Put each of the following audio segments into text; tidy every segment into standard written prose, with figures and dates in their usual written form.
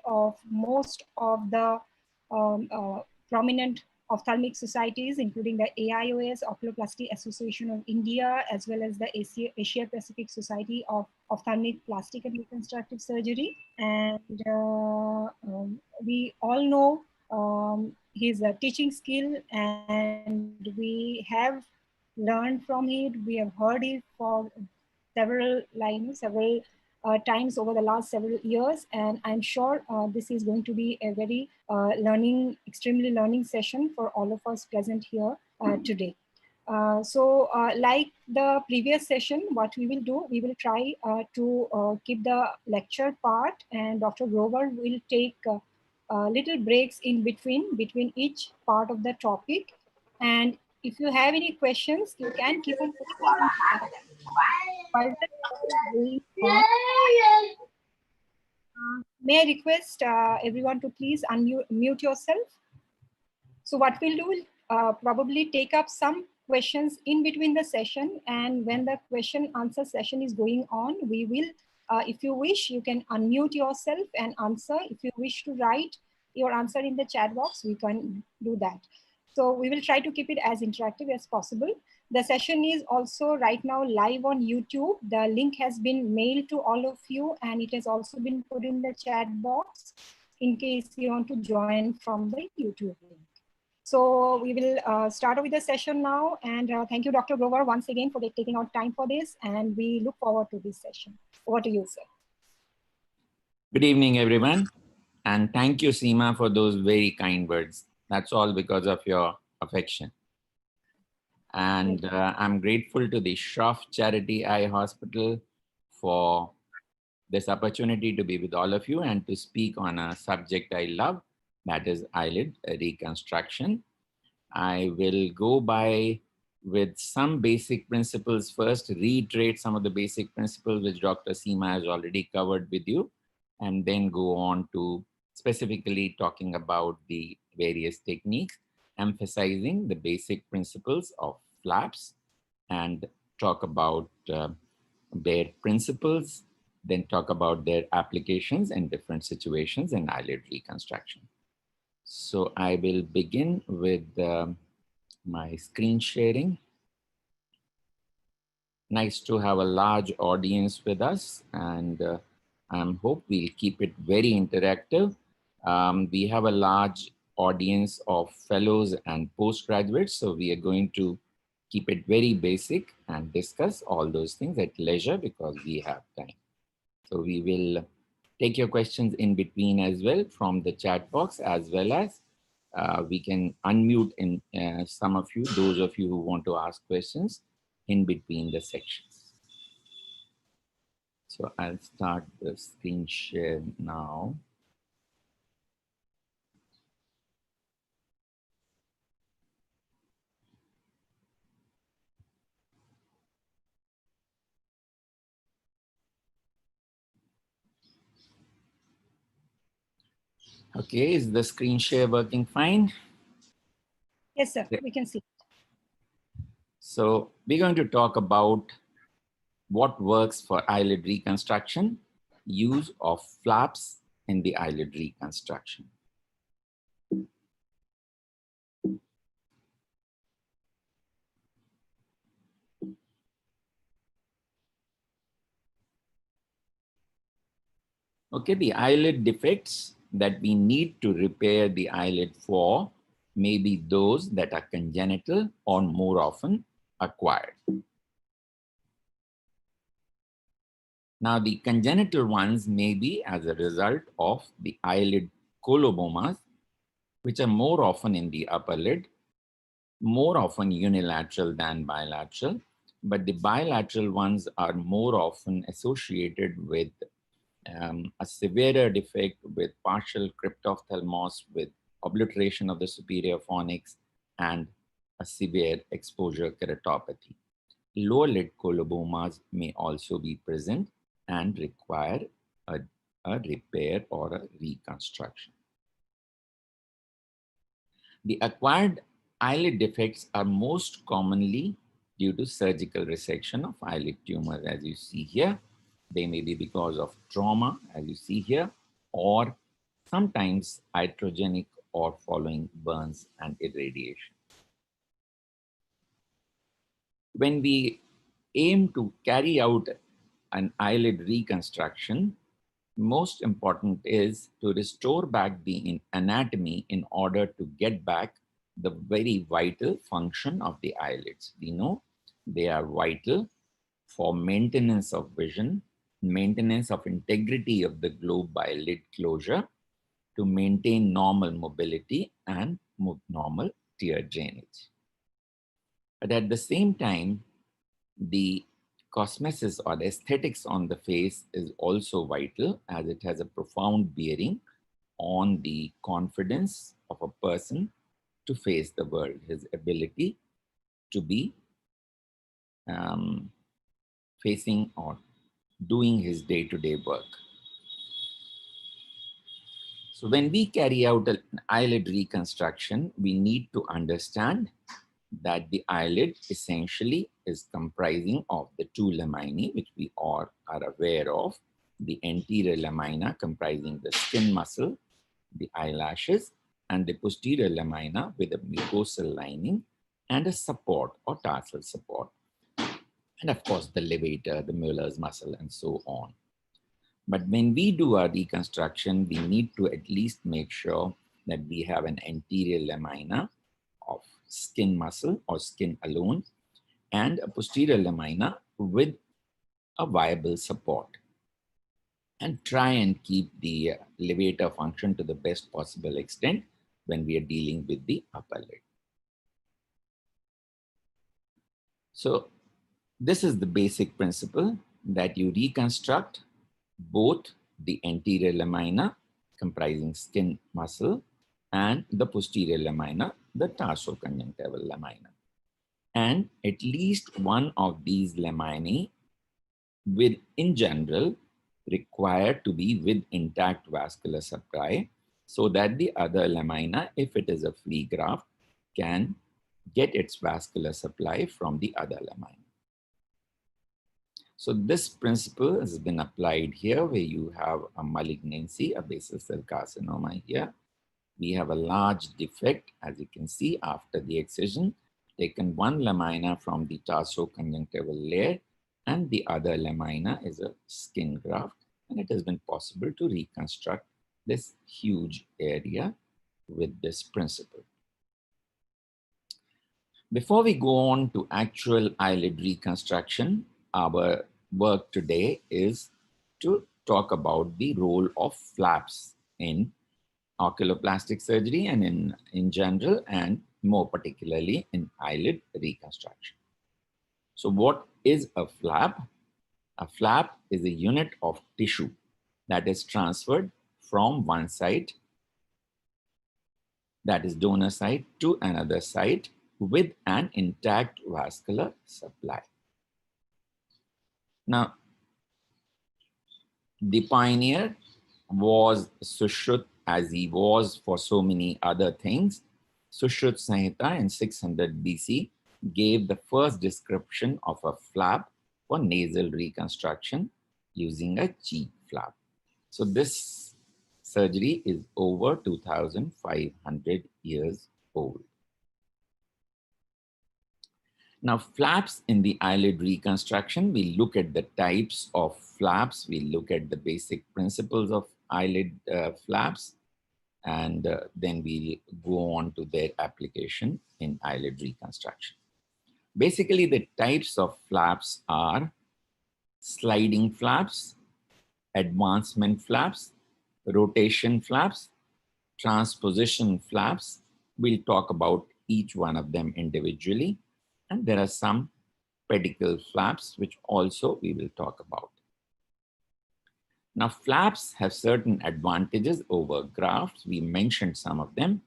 of most of the prominent ophthalmic societies, including the AIOS, Oculoplasty Association of India, as well as the Asia Pacific Society of Ophthalmic Plastic and Reconstructive Surgery. And we all know his teaching skill, and we have learned from it. We have heard it for several times over the last several years, and I'm sure this is going to be a very extremely learning session for all of us present here today. Like the previous session, what we will do, we will try to keep the lecture part, and Dr. Grover will take little breaks in between each part of the topic. And if you have any questions, you can keep on putting while the talk is going on. May I request everyone to please unmute yourself. So what we'll do, we'll probably take up some questions in between the session, and when the question answer session is going on, we will, if you wish, you can unmute yourself and answer. If you wish to write your answer in the chat box, we can do that. So we will try to keep it as interactive as possible. The session is also right now live on YouTube. The link has been mailed to all of you, and it has also been put in the chat box in case you want to join from the YouTube link. So we will start with the session now, and thank you, Dr. Grover, once again for taking out time for this, and we look forward to this session. Over to you, sir. Good evening, everyone, and thank you, Seema, for those very kind words. That's all because of your affection. And I'm grateful to the Shroff Charity Eye Hospital for this opportunity to be with all of you and to speak on a subject I love, that is eyelid reconstruction. I will go by with some basic principles first, reiterate some of the basic principles which Dr. Seema has already covered with you, and then go on to specifically talking about the various techniques, emphasizing the basic principles of flaps, and talk about their principles, then talk about their applications in different situations in eyelid reconstruction. So I will begin with my screen sharing. Nice to have a large audience with us, and I hope we'll keep it very interactive. We have a large audience of fellows and postgraduates, so we are going to keep it very basic and discuss all those things at leisure because we have time. So we will take your questions in between as well from the chat box, as well as we can unmute in some of you, those of you who want to ask questions in between the sections. So I'll start the screen share now. Okay, is the screen share working fine? Yes, sir, we can see. So we're going to talk about what works for eyelid reconstruction, use of flaps in the eyelid reconstruction. Okay, the eyelid defects that we need to repair the eyelid for may be those that are congenital or more often acquired. Now, the congenital ones may be as a result of the eyelid colobomas, which are more often in the upper lid, more often unilateral than bilateral, but the bilateral ones are more often associated with a severer defect with partial cryptophthalmos, with obliteration of the superior fornix, and a severe exposure keratopathy. Lower lid colobomas may also be present and require a repair or a reconstruction. The acquired eyelid defects are most commonly due to surgical resection of eyelid tumors, as you see here. They may be because of trauma, as you see here, or sometimes iatrogenic or following burns and irradiation. When we aim to carry out an eyelid reconstruction, most important is to restore back the anatomy in order to get back the very vital function of the eyelids. We know they are vital for maintenance of vision, maintenance of integrity of the globe by lid closure, to maintain normal mobility and normal tear drainage. But at the same time, the cosmesis or the aesthetics on the face is also vital, as it has a profound bearing on the confidence of a person to face the world, his ability to be facing or doing his day-to-day work. So when we carry out an eyelid reconstruction, we need to understand that the eyelid essentially is comprising of the two laminae, which we all are aware of. The anterior lamina comprising the skin muscle, the eyelashes, and the posterior lamina with a mucosal lining and a support or tarsal support. And of course, the levator, the Mueller's muscle, and so on. But when we do our reconstruction, we need to at least make sure that we have an anterior lamina of skin muscle or skin alone, and a posterior lamina with a viable support, and try and keep the levator function to the best possible extent when we are dealing with the upper lid. So this is the basic principle, that you reconstruct both the anterior lamina comprising skin muscle and the posterior lamina, the tarsoconjunctival lamina. And at least one of these laminae will, in general, require to be with intact vascular supply, so that the other lamina, if it is a flea graft, can get its vascular supply from the other lamina. So this principle has been applied here, where you have a malignancy, a basal cell carcinoma here. We have a large defect, as you can see, after the excision, taken one lamina from the tarsoconjunctival layer, and the other lamina is a skin graft, and it has been possible to reconstruct this huge area with this principle. Before we go on to actual eyelid reconstruction, our work today is to talk about the role of flaps in oculoplastic surgery and in general, and more particularly in eyelid reconstruction. So what is a flap? A flap is a unit of tissue that is transferred from one side, that is donor side, to another side with an intact vascular supply. Now, the pioneer was Sushruta, as he was for so many other things. Sushruta Samhita in 600 BC gave the first description of a flap for nasal reconstruction using a cheek flap. So this surgery is over 2,500 years old. Now, flaps in the eyelid reconstruction, we look at the types of flaps, we look at the basic principles of eyelid flaps, and then we go on to their application in eyelid reconstruction. Basically, the types of flaps are sliding flaps, advancement flaps, rotation flaps, transposition flaps. We'll talk about each one of them individually. And there are some pedicle flaps, which also we will talk about. Now, flaps have certain advantages over grafts. We mentioned some of them.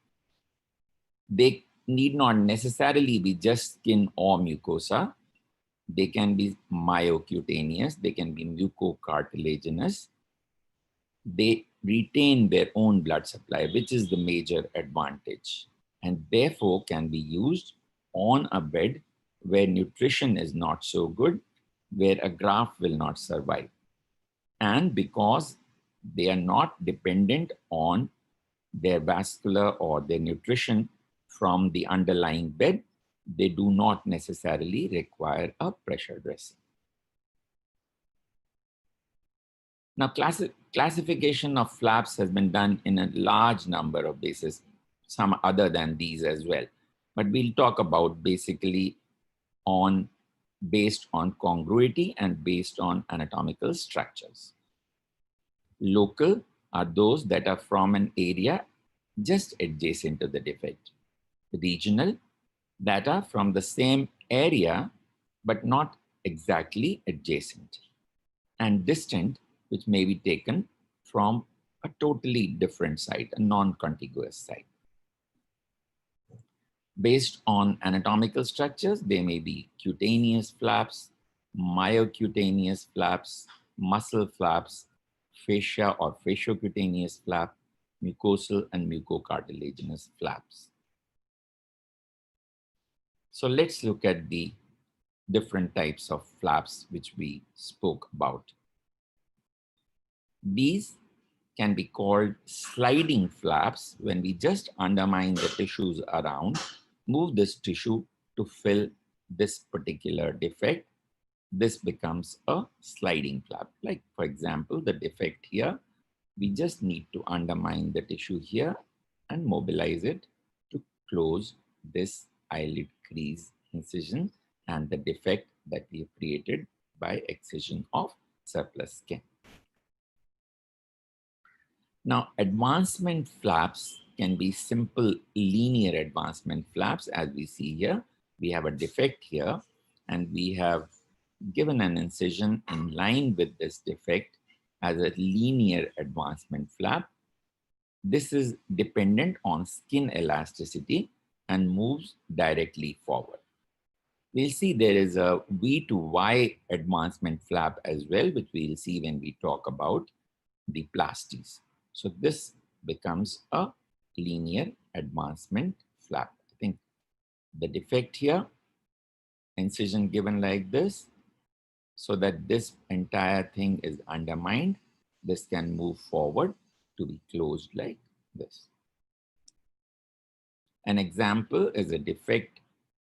They need not necessarily be just skin or mucosa. They can be myocutaneous. They can be mucocartilaginous. They retain their own blood supply, which is the major advantage, and therefore can be used on a bed where nutrition is not so good, where a graft will not survive. And because they are not dependent on their vascular or their nutrition from the underlying bed, they do not necessarily require a pressure dressing. Now, classification of flaps has been done in a large number of bases, some other than these as well. But we'll talk about basically based on congruity and based on anatomical structures. Local are those that are from an area just adjacent to the defect. Regional, that are from the same area but not exactly adjacent. And distant, which may be taken from a totally different site, a non-contiguous site. Based on anatomical structures, they may be cutaneous flaps, myocutaneous flaps, muscle flaps, fascia or fasciocutaneous flap, mucosal and mucocartilaginous flaps. So let's look at the different types of flaps which we spoke about. These can be called sliding flaps when we just undermine the tissues around, move this tissue to fill this particular defect. This becomes a sliding flap. Like, for example, the defect here, we just need to undermine the tissue here and mobilize it to close this eyelid crease incision and the defect that we have created by excision of surplus skin. Now, advancement flaps can be simple linear advancement flaps. As we see here, we have a defect here and we have given an incision in line with this defect as a linear advancement flap. This is dependent on skin elasticity and moves directly forward. We'll see there is a V to Y advancement flap as well, which we'll see when we talk about the plasties. So this becomes a linear advancement flap. I think the defect here, incision given like this, so that this entire thing is undermined. This can move forward to be closed like this. An example is a defect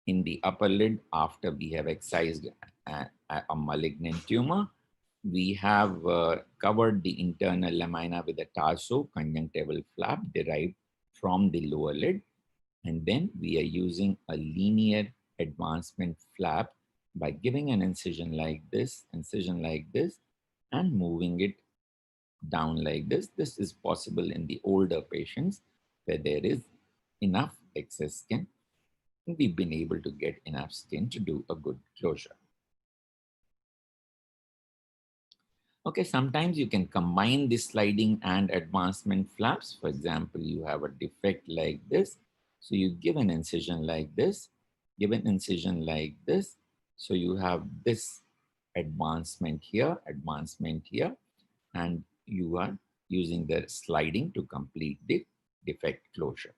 in the upper lid after we have excised a malignant tumor. We have covered the internal lamina with a tarso conjunctival flap derived from the lower lid. And then we are using a linear advancement flap by giving an incision like this, and moving it down like this. This is possible in the older patients where there is enough excess skin. We've been able to get enough skin to do a good closure. Okay, sometimes you can combine the sliding and advancement flaps. For example, you have a defect like this. So you give an incision like this, give an incision like this. So you have this advancement here, and you are using the sliding to complete the defect closure.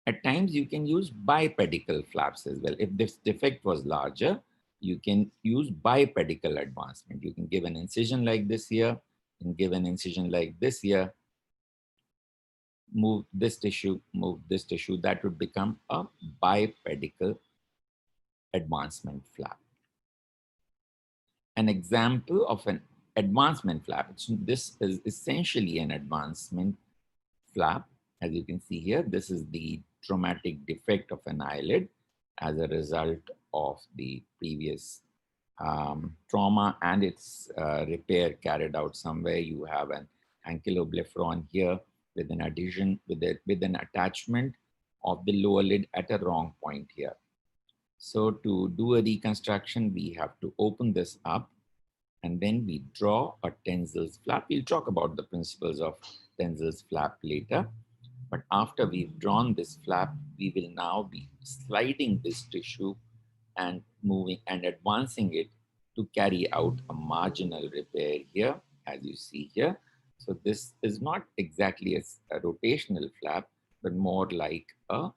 At times you can use bipedical flaps as well. If this defect was larger, you can use bipedical advancement. You can give an incision like this here and give an incision like this here. Move this tissue, that would become a bipedical advancement flap. An example of an advancement flap. This is essentially an advancement flap. As you can see here, this is the traumatic defect of an eyelid as a result of the previous trauma and its repair carried out somewhere. You have an ankyloblepharon here with an adhesion, with an attachment of the lower lid at a wrong point here. So to do a reconstruction, we have to open this up and then we draw a Tenzel's flap. We'll talk about the principles of Tenzel's flap later. But after we've drawn this flap, we will now be sliding this tissue and moving and advancing it to carry out a marginal repair here, as you see here. So this is not exactly a rotational flap, but more like a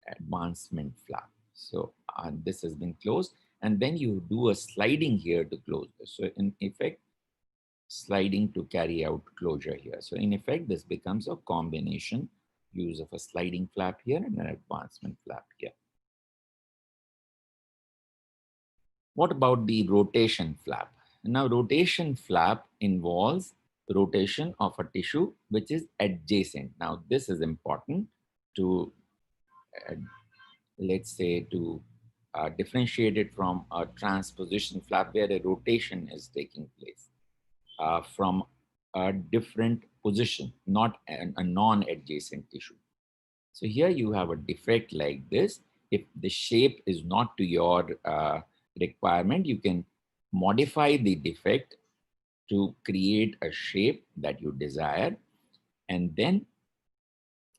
advancement flap. So this has been closed, and then you do a sliding here to close this. So in effect, sliding to carry out closure here. So in effect, this becomes a combination use of a sliding flap here and an advancement flap here. What about the rotation flap? Now, rotation flap involves rotation of a tissue which is adjacent. Now, this is important to, let's say, to differentiate it from a transposition flap where a rotation is taking place from a different position, not a non-adjacent tissue. So here you have a defect like this. If the shape is not to your requirement, you can modify the defect to create a shape that you desire. And then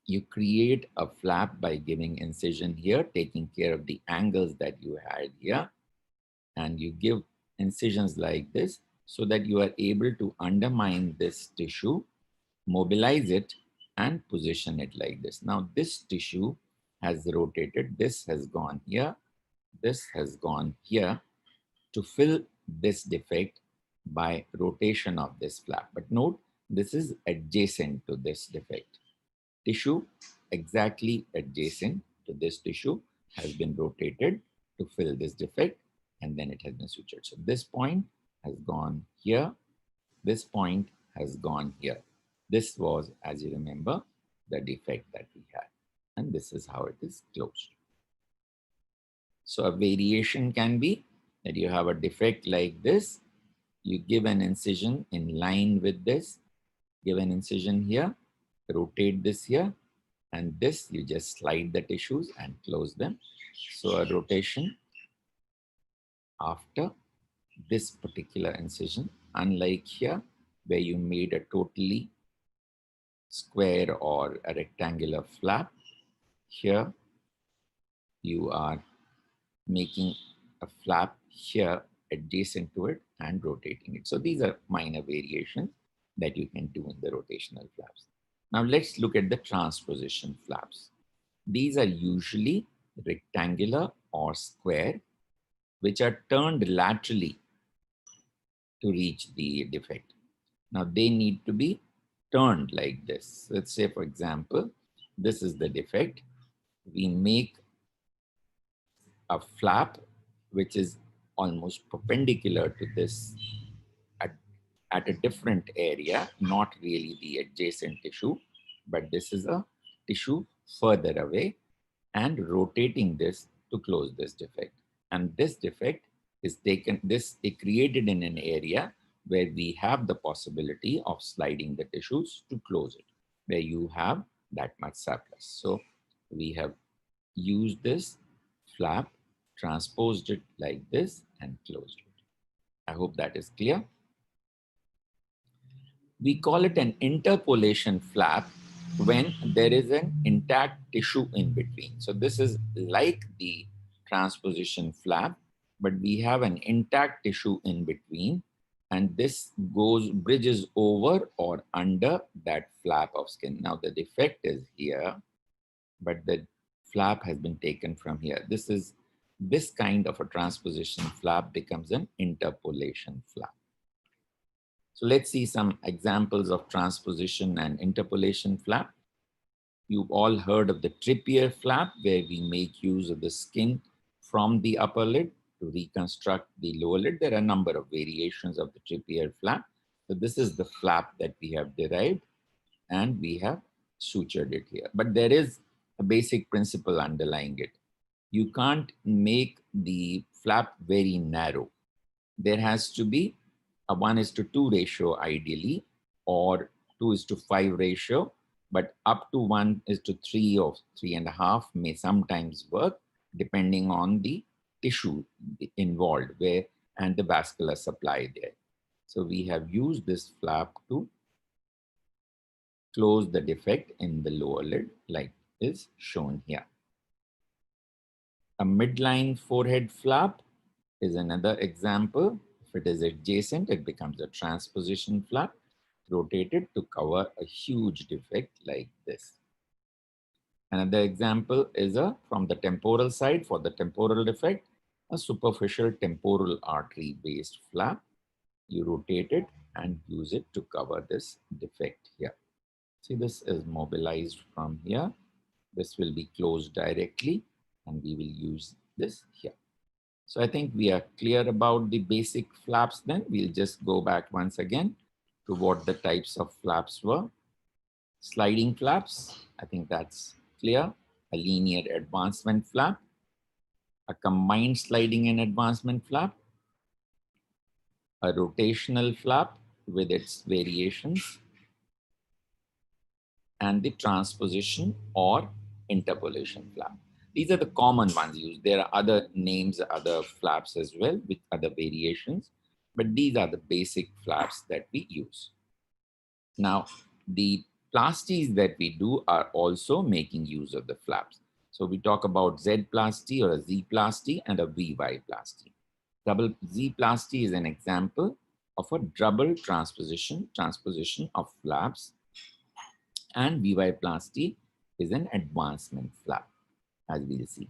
you create a flap by giving incision here, taking care of the angles that you had here. And you give incisions like this so that you are able to undermine this tissue, mobilize it, and position it like this. Now this tissue has rotated. This has gone here. This has gone here to fill this defect by rotation of this flap. But note, this is adjacent to this defect. Tissue exactly adjacent to this tissue has been rotated to fill this defect, and then it has been sutured. So this point has gone here. This point has gone here. This was, as you remember, the defect that we had. And this is how it is closed. So a variation can be that you have a defect like this. You give an incision in line with this, give an incision here, rotate this here, and this you just slide the tissues and close them. So a rotation after this particular incision, unlike here where you made a totally square or a rectangular flap, here you are making a flap here adjacent to it and rotating it. So these are minor variations that you can do in the rotational flaps. Now let's look at the transposition flaps. These are usually rectangular or square, which are turned laterally to reach the defect. Now they need to be turned like this. Let's say, for example, this is the defect. We make a flap which is almost perpendicular to this at a different area, not really the adjacent tissue, but this is a tissue further away, and rotating this to close this defect. And this defect is created in an area where we have the possibility of sliding the tissues to close it, where you have that much surplus. So we have used this flap, transposed it like this, and closed it. I hope that is clear. We call it an interpolation flap when there is an intact tissue in between. So this is like the transposition flap, but we have an intact tissue in between, and this bridges over or under that flap of skin. Now the defect is here, but the flap has been taken from here. This kind of a transposition flap becomes an interpolation flap. So let's see some examples of transposition and interpolation flap. You've all heard of the Trippier flap, where we make use of the skin from the upper lid to reconstruct the lower lid. There are a number of variations of the Trippier flap. So this is the flap that we have derived, and we have sutured it here. But there is a basic principle underlying it. You can't make the flap very narrow. There has to be a 1:2 ratio ideally, or 2:5 ratio, but up to 1:3 or 3.5 may sometimes work depending on the tissue involved and the vascular supply there. So we have used this flap to close the defect in the lower lid like is shown here. A midline forehead flap is another example. If it is adjacent, it becomes a transposition flap, rotated to cover a huge defect like this. Another example is from the temporal side. For the temporal defect, a superficial temporal artery based flap. You rotate it and use it to cover this defect here. See, this is mobilized from here. This will be closed directly and we will use this here. So I think we are clear about the basic flaps then. We'll just go back once again to what the types of flaps were. Sliding flaps, I think that's clear. A linear advancement flap, a combined sliding and advancement flap, a rotational flap with its variations, and the transposition or interpolation flap. These are the common ones used. There are other names, other flaps as well with other variations, but these are the basic flaps that we use. Now, the plasties that we do are also making use of the flaps. So we talk about Z plasty or a Z plasty and a VY plasty. Double Z plasty is an example of a double transposition of flaps, and VY plasty is an advancement flap, as we'll see.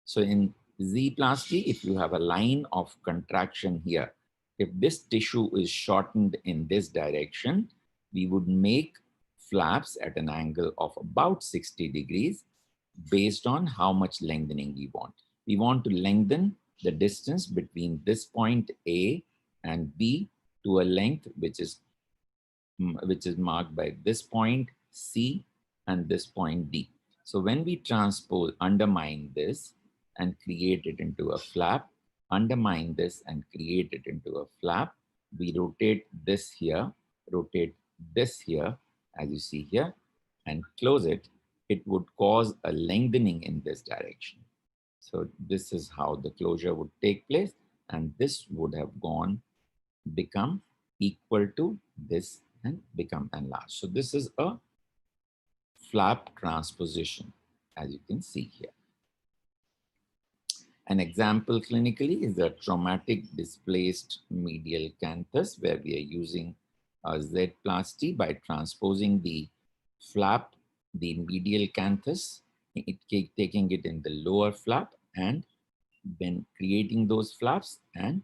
So in Z plasty, if you have a line of contraction here, if this tissue is shortened in this direction, we would make flaps at an angle of about 60 degrees based on how much lengthening we want. We want to lengthen the distance between this point A and B to a length which is marked by this point C and this point D. So when we transpose, undermine this and create it into a flap, undermine this and create it into a flap, we rotate this here, rotate this here, as you see here, and close it, it would cause a lengthening in this direction. So this is how the closure would take place, and this would have become equal to this and become enlarged. So this is a flap transposition, as you can see here. An example clinically is a traumatic displaced medial canthus, where we are using a Z plasty by transposing the flap, the medial canthus, taking it in the lower flap and then creating those flaps and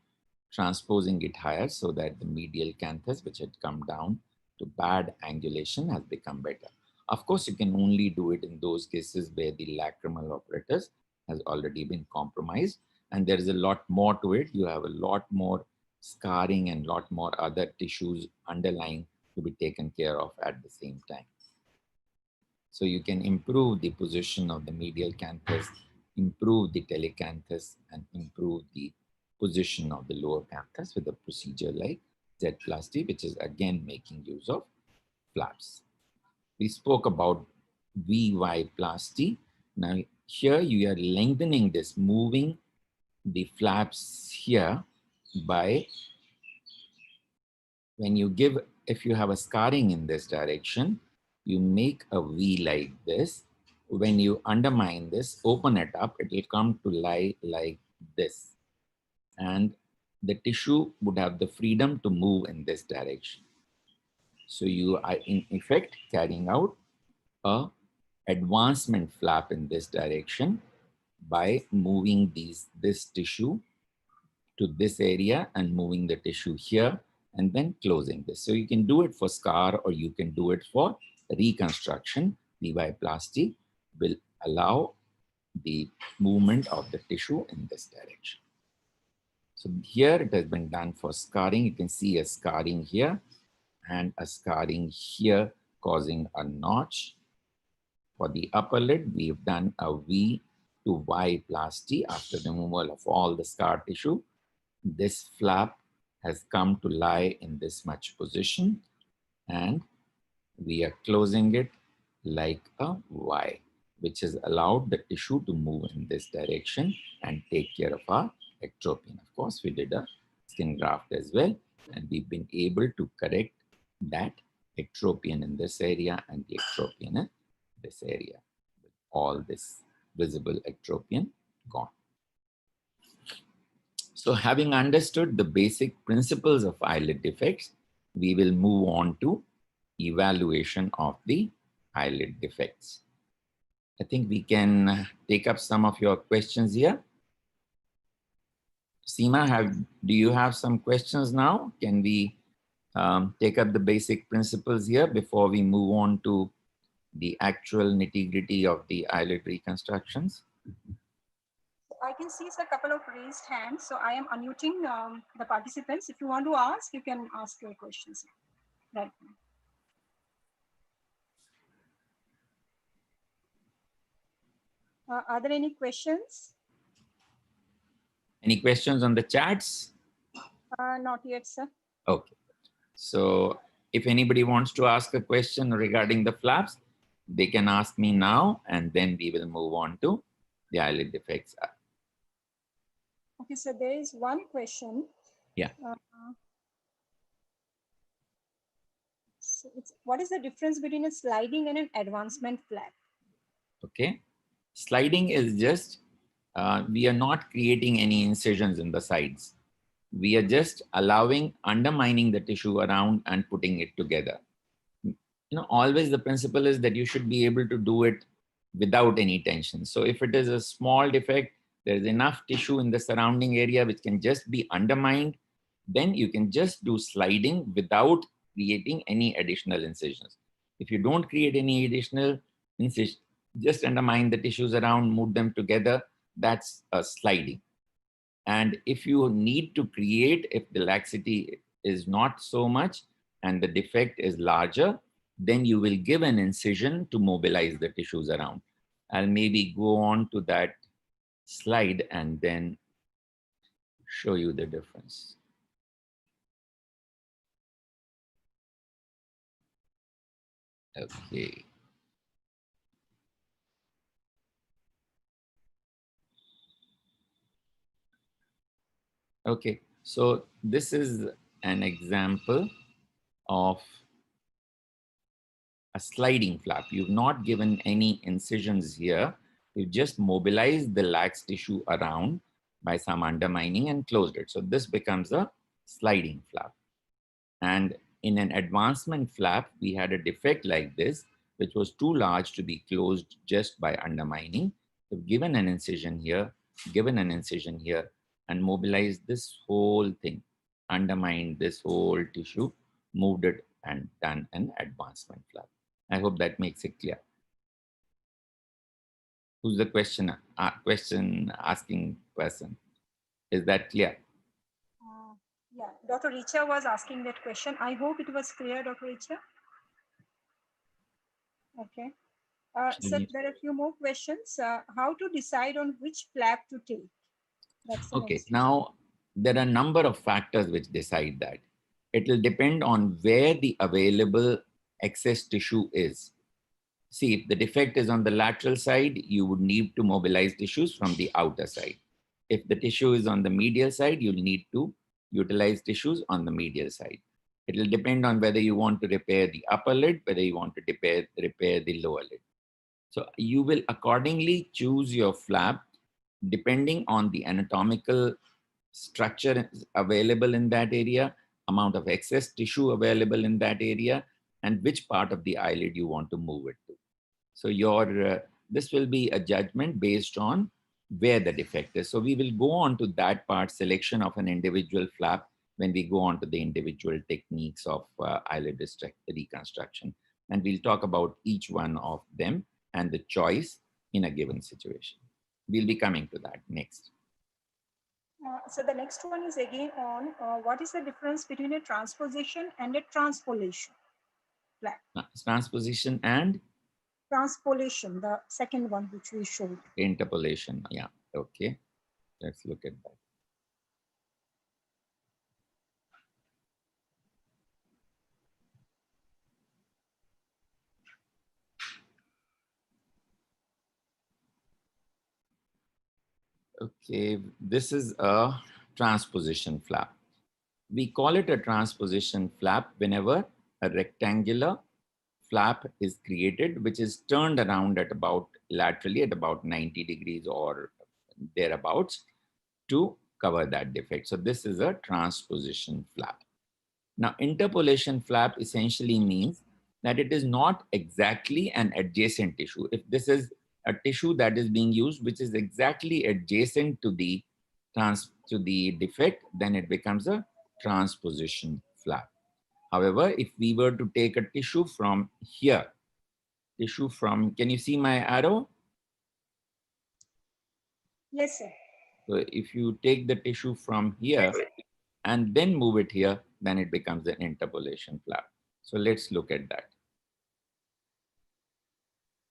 transposing it higher so that the medial canthus, which had come down to bad angulation, has become better. Of course, you can only do it in those cases where the lacrimal apparatus has already been compromised, and there is a lot more to it. You have a lot more scarring and a lot more other tissues underlying to be taken care of at the same time. So you can improve the position of the medial canthus, improve the telecanthus, and improve the position of the lower canthus with a procedure like Z plasty, which is again making use of flaps. We spoke about VY plasty. Now here you are lengthening this, moving the flaps here by, when you give, if you have a scarring in this direction, you make a V like this. When you undermine this, open it up, it will come to lie like this. And the tissue would have the freedom to move in this direction. So you are in effect carrying out a advancement flap in this direction by moving this tissue to this area and moving the tissue here and then closing this. So you can do it for scar or you can do it for reconstruction. VY plasty will allow the movement of the tissue in this direction. So here it has been done for scarring. You can see a scarring here and a scarring here causing a notch. For the upper lid, we've done a V to Y plasty after removal of all the scar tissue. This flap has come to lie in this much position and we are closing it like a Y, which has allowed the tissue to move in this direction and take care of our ectropion. Of course, we did a skin graft as well, and we've been able to correct that ectropion in this area and the ectropion in this area. With all this visible ectropion gone. So having understood the basic principles of eyelid defects, we will move on to evaluation of the eyelid defects. I think we can take up some of your questions here. Seema, do you have some questions now? Can we take up the basic principles here before we move on to the actual nitty-gritty of the eyelid reconstructions? I can see a couple of raised hands, so I am unmuting the participants. If you want to ask, you can ask your questions right now. Are there any questions? Any questions on the chats? Not yet, sir. Okay. So if anybody wants to ask a question regarding the flaps, they can ask me now, and then we will move on to the eyelid defects. Okay, so there is one question. Yeah. So what is the difference between a sliding and an advancement flap? Okay. Sliding is just, we are not creating any incisions in the sides. We are just undermining the tissue around and putting it together. Always the principle is that you should be able to do it without any tension. So if it is a small defect, there is enough tissue in the surrounding area which can just be undermined, then you can just do sliding without creating any additional incisions. If you don't create any additional incisions, just undermine the tissues around, move them together, that's a sliding. And if you need to create, if the laxity is not so much and the defect is larger, then you will give an incision to mobilize the tissues around. I'll maybe go on to that slide and then show you the difference. Okay. Okay, so this is an example of a sliding flap. You've not given any incisions here. You just mobilized the lax tissue around by some undermining and closed it. So this becomes a sliding flap. And in an advancement flap, we had a defect like this, which was too large to be closed just by undermining. We've given an incision here, and mobilized this whole thing, undermined this whole tissue, moved it, and done an advancement flap. I hope that makes it clear. Who's the question asking person? Is that clear? Yeah, Dr. Richa was asking that question. I hope it was clear, Dr. Richa. Okay. So there are a few more questions. How to decide on which flap to take? That's okay. Now, there are a number of factors which decide that. It will depend on where the available excess tissue is. See, if the defect is on the lateral side, you would need to mobilize tissues from the outer side. If the tissue is on the medial side, you'll need to utilize tissues on the medial side. It will depend on whether you want to repair the upper lid, whether you want to repair the lower lid. So you will accordingly choose your flap depending on the anatomical structure available in that area, amount of excess tissue available in that area, and which part of the eyelid you want to move it to. So this will be a judgment based on where the defect is. So we will go on to that part, selection of an individual flap, when we go on to the individual techniques of eyelid reconstruction. And we'll talk about each one of them and the choice in a given situation. We'll be coming to that next. So the next one is again on what is the difference between a transposition and a transpolation flap? Transposition and? Transpolation, the second one which we showed. Interpolation, yeah, okay. Let's look at that. Okay, this is a transposition flap. We call it a transposition flap whenever a rectangular flap is created, which is turned around at about laterally at about 90 degrees or thereabouts to cover that defect. So this is a transposition flap. Now, interpolation flap essentially means that it is not exactly an adjacent tissue. If this is a tissue that is being used, which is exactly adjacent to the defect, then it becomes a transposition flap. However, if we were to take a tissue from here, can you see my arrow? Yes, sir. So if you take the tissue from here and then move it here, then it becomes an interpolation flap. So let's look at that.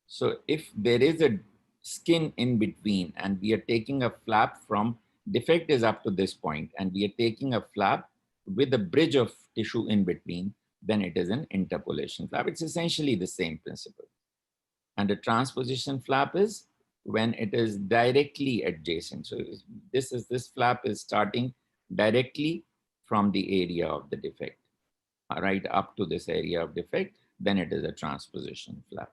So if there is a skin in between and we are taking a flap from, defect is up to this point, and we are taking a flap with a bridge of tissue in between, then it is an interpolation flap. It's essentially the same principle. And the transposition flap is when it is directly adjacent. So this flap is starting directly from the area of the defect, right up to this area of defect, then it is a transposition flap.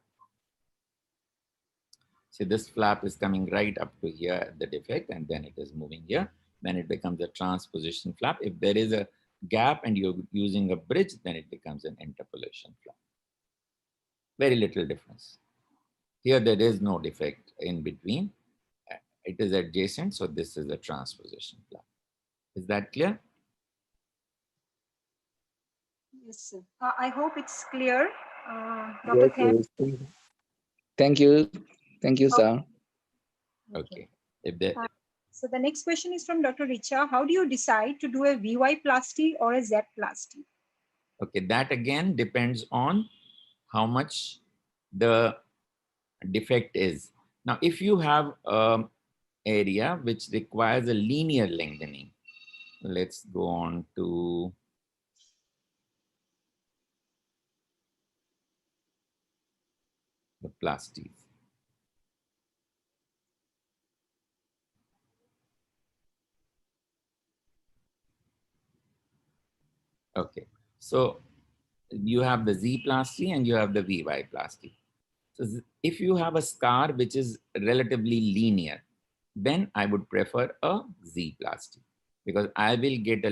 See, this flap is coming right up to here at the defect, and then it is moving here. Then it becomes a transposition flap. If there is a gap and you're using a bridge, then it becomes an interpolation flap. Very little difference. Here, there is no defect in between. It is adjacent, so this is a transposition flap. Is that clear? Yes, sir. I hope it's clear. Dr. Yes, yes. Thank you. Thank you, sir. Okay. If there, So the next question is from Dr. Richa. How do you decide to do a VY plasty or a Z plasty? okay, that again depends on how much the defect is. Now, if you have an area which requires a linear lengthening, let's go on to the plasties. Okay, so you have the Z plasty and you have the VY plasty. So if you have a scar which is relatively linear, then I would prefer a Z plasty because I will get a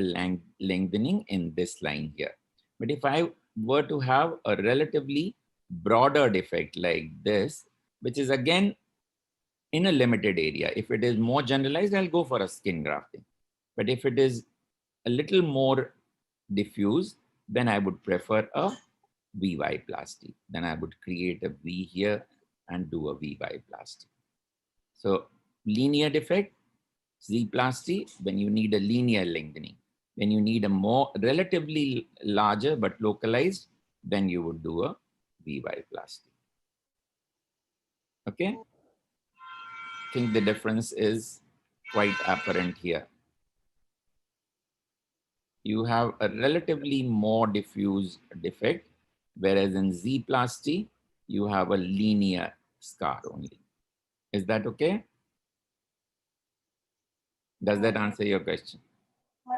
lengthening in this line here. But if I were to have a relatively broader defect like this, which is again in a limited area, if it is more generalized, I'll go for a skin grafting. But if it is a little more diffuse, then I would prefer a VY plasty. Then I would create a V here and do a VY plasty. So linear defect, Z plasty, when you need a linear lengthening. When you need a more relatively larger but localized, then you would do a VY plasty. Okay? I think the difference is quite apparent here. You have a relatively more diffuse defect, whereas in Z plasty, you have a linear scar only. Is that okay? Does that answer your question?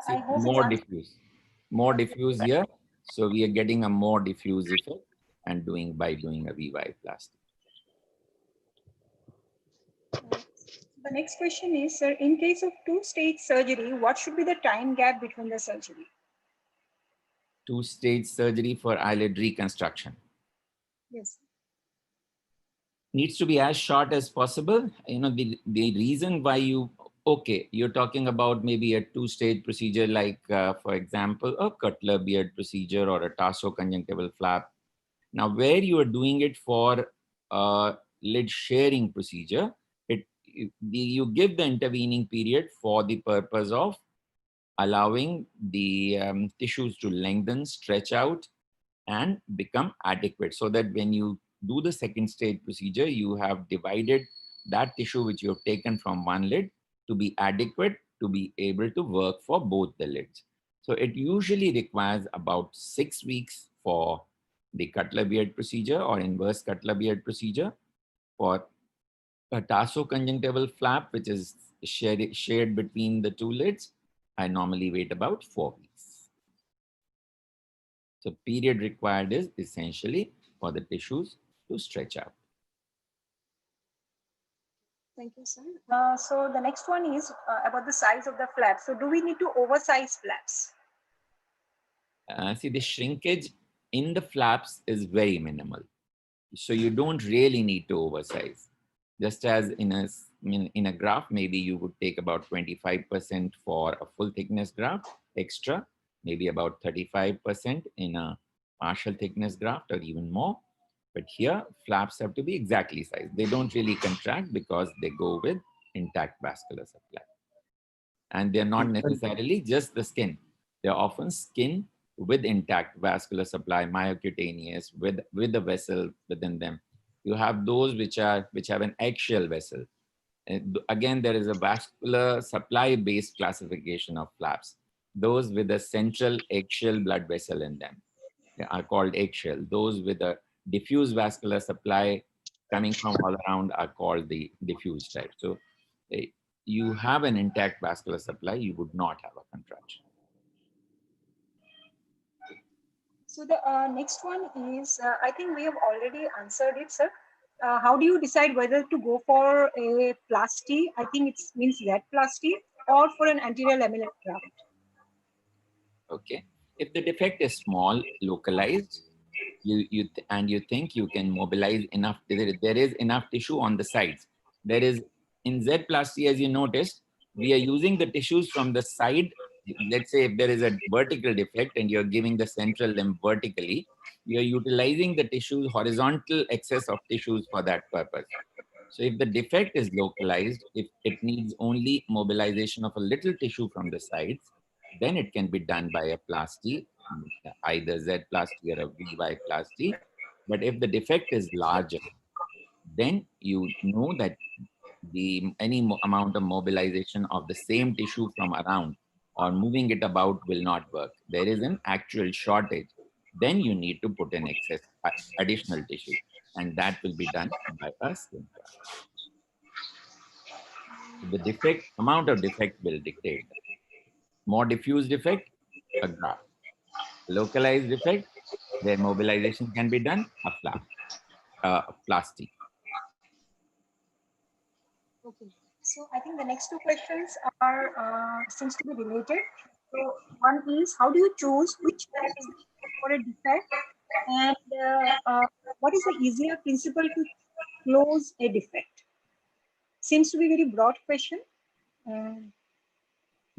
See, more diffuse here. So we are getting a more diffuse effect and by doing a VY plasty. The next question is, sir, in case of two-stage surgery, what should be the time gap between the surgery? Two-stage surgery for eyelid reconstruction. Yes. Needs to be as short as possible. You know, the reason why you're talking about maybe a two-stage procedure like, for example, a Cutler beard procedure or a tarsoconjunctival flap. Now, where you are doing it for a lid sharing procedure, you give the intervening period for the purpose of allowing the tissues to lengthen, stretch out, and become adequate, so that when you do the second stage procedure, you have divided that tissue which you have taken from one lid to be adequate to be able to work for both the lids. So it usually requires about 6 weeks for the Cutler beard procedure or inverse Cutler beard procedure. For a tarsoconjunctival flap, which is shared between the two lids, I normally wait about 4 weeks. So period required is essentially for the tissues to stretch out. Thank you, sir. So the next one is about the size of the flap. So do we need to oversize flaps? See, the shrinkage in the flaps is very minimal. So you don't really need to oversize. Just as in a graft, maybe you would take about 25% for a full thickness graft extra. maybe about 35% in a partial thickness graft or even more. But here, flaps have to be exactly sized. They don't really contract because they go with intact vascular supply. And they're not necessarily just the skin. They're often skin with intact vascular supply, myocutaneous, with a vessel within them. You have those which have an eggshell vessel. Again, there is a vascular supply-based classification of flaps. Those with a central eggshell blood vessel in them are called eggshell. Those with a diffuse vascular supply coming from all around are called the diffuse type. So you have an intact vascular supply, you would not have a contraction. So the next one is, I think we have already answered it, sir. How do you decide whether to go for a plasty, I think it means Z-plasty, or for an anterior laminar graft? Okay. If the defect is small, localized, and you think you can mobilize enough, there is enough tissue on the sides. There is, in Z-plasty, as you noticed, we are using the tissues from the side. Let's say if there is a vertical defect and you're giving the central limb vertically, you're utilizing the tissues, horizontal excess of tissues for that purpose. So if the defect is localized, if it needs only mobilization of a little tissue from the sides, then it can be done by a plasty, either Z-plasty or a VY-plasty. But if the defect is larger, then you know that any amount of mobilization of the same tissue from around or moving it about will not work. There is an actual shortage. Then you need to put in excess additional tissue, and that will be done by a skin graft. The amount of defect will dictate that. More diffuse defect, a graft. Localized defect, where mobilization can be done, a flap, plastic. Okay. So I think the next two questions are seems to be related. So one is, how do you choose which flap is for a defect, and what is the easier principle to close a defect? Seems to be a very broad question.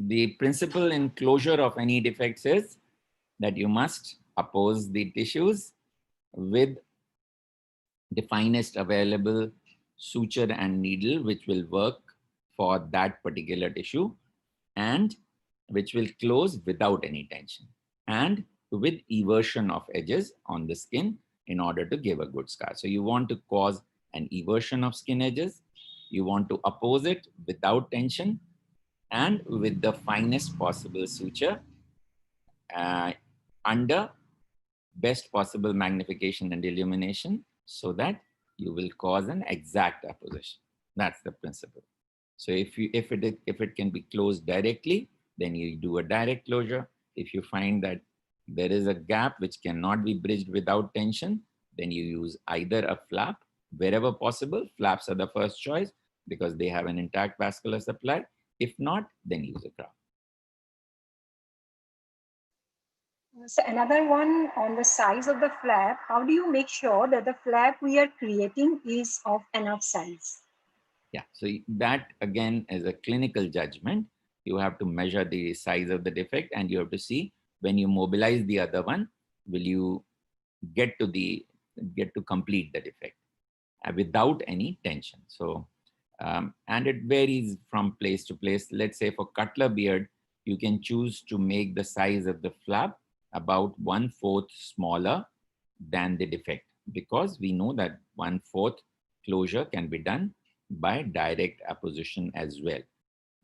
The principle in closure of any defects is that you must oppose the tissues with the finest available suture and needle, which will work for that particular tissue and which will close without any tension, and with eversion of edges on the skin in order to give a good scar. So you want to cause an eversion of skin edges. You want to oppose it without tension and with the finest possible suture under best possible magnification and illumination, so that you will cause an exact apposition. That's the principle. So if it can be closed directly, then you do a direct closure. If you find that there is a gap which cannot be bridged without tension, then you use either a flap. Wherever possible, flaps are the first choice because they have an intact vascular supply. If not, then use a graft. So another one on the size of the flap. How do you make sure that the flap we are creating is of enough size? Yeah, so that again is a clinical judgment. You have to measure the size of the defect and you have to see when you mobilize the other one, will you get to complete the defect without any tension. So, and it varies from place to place. Let's say for Cutler beard, you can choose to make the size of the flap about 1/4 smaller than the defect, because we know that 1/4 closure can be done by direct apposition as well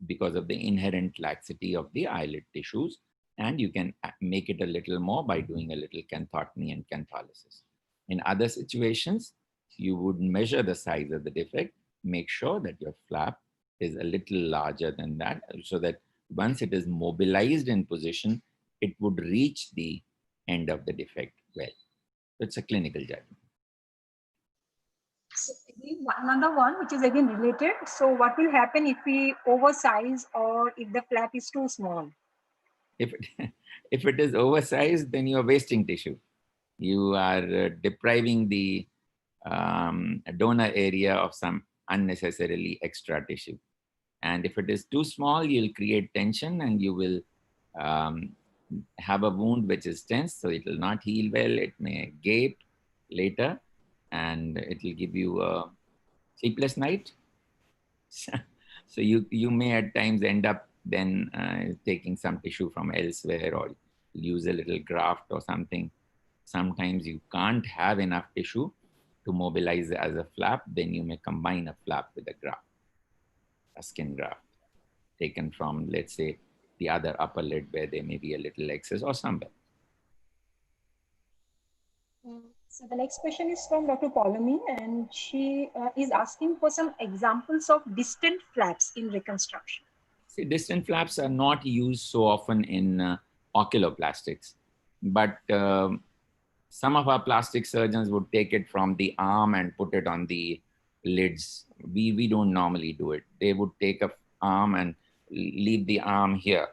because of the inherent laxity of the eyelid tissues, and you can make it a little more by doing a little canthotomy and cantholysis. In other situations, you would measure the size of the defect, make sure that your flap is a little larger than that, so that once it is mobilized in position, it would reach the end of the defect well. It's a clinical judgment. So another one, which is again related. So what will happen if we oversize or if the flap is too small? If it is oversized, then you are wasting tissue. You are depriving the donor area of some unnecessarily extra tissue. And if it is too small, you'll create tension and you will have a wound which is tense, so it will not heal well. It may gape later, and it will give you a sleepless night. So you may at times end up then taking some tissue from elsewhere, or use a little graft or something. Sometimes you can't have enough tissue to mobilize as a flap, then you may combine a flap with a graft, a skin graft taken from, let's say, the other upper lid where there may be a little excess or somewhere. So the next question is from Dr. Paulomi, and she is asking for some examples of distant flaps in reconstruction. See, distant flaps are not used so often in oculoplastics, but some of our plastic surgeons would take it from the arm and put it on the lids. We don't normally do it. They would take a arm and leave the arm here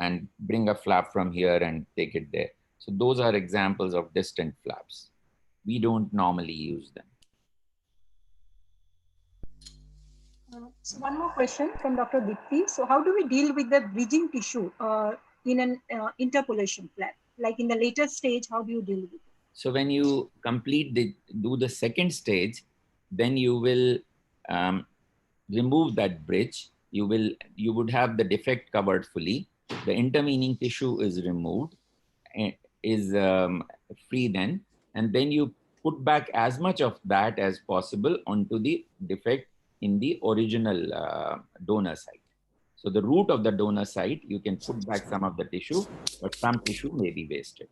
and bring a flap from here and take it there. So those are examples of distant flaps. We don't normally use them. So one more question from Dr. Dipti. So how do we deal with the bridging tissue in an interpolation flap? Like in the later stage, how do you deal with it? So when you do the second stage, then you will remove that bridge. You would have the defect covered fully. The intervening tissue is removed, is free then, and then you put back as much of that as possible onto the defect in the original donor site. So the root of the donor site, you can put back some of the tissue, but some tissue may be wasted.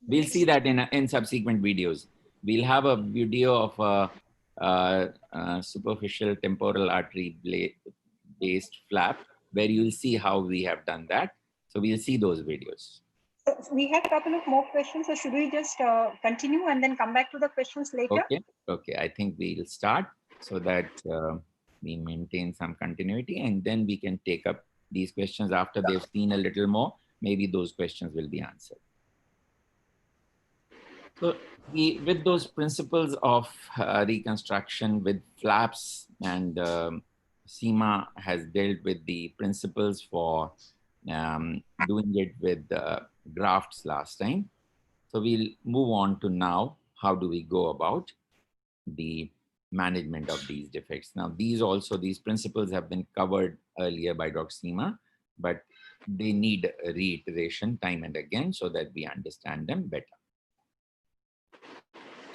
We'll see that in subsequent videos. We'll have a video of a superficial temporal artery based flap where you'll see how we have done that. So we'll see those videos. So we have a couple of more questions. So should we just continue and then come back to the questions later? Okay. I think we'll start so that we maintain some continuity, and then we can take up these questions after they've seen a little more. Maybe those questions will be answered. So with those principles of reconstruction with flaps, and Seema has dealt with the principles for doing it with grafts last time. So we'll move on to now, how do we go about the management of these defects? Now, these principles have been covered earlier by Dr. Seema, but they need reiteration time and again so that we understand them better.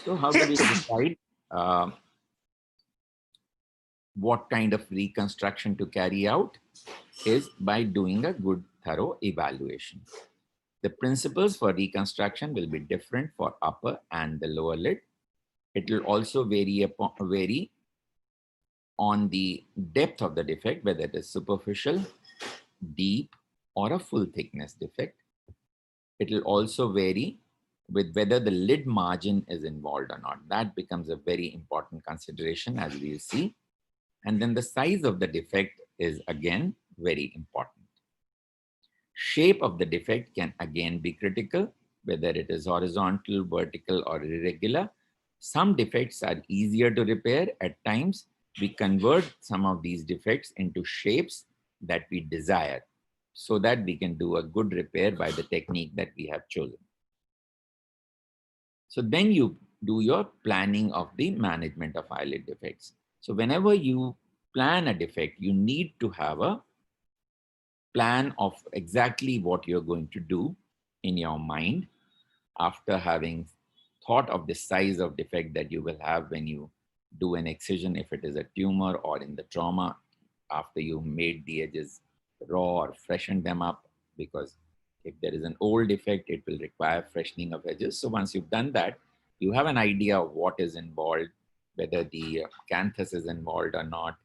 So how do we decide what kind of reconstruction to carry out? Is by doing a good thorough evaluation. The principles for reconstruction will be different for upper and the lower lid. It will also vary on the depth of the defect, whether it is superficial, deep, or a full thickness defect. It will also vary with whether the lid margin is involved or not. That becomes a very important consideration, as we'll see. And then the size of the defect is again very important. Shape of the defect can again be critical, whether it is horizontal, vertical, or irregular. Some defects are easier to repair. At times, we convert some of these defects into shapes that we desire so that we can do a good repair by the technique that we have chosen. So then you do your planning of the management of eyelid defects. So whenever you plan a defect, you need to have a plan of exactly what you're going to do in your mind after having thought of the size of defect that you will have when you do an excision, if it is a tumor, or in the trauma, after you made the edges raw or freshened them up, because if there is an old defect, it will require freshening of edges. So once you've done that, you have an idea of what is involved, whether the canthus is involved or not,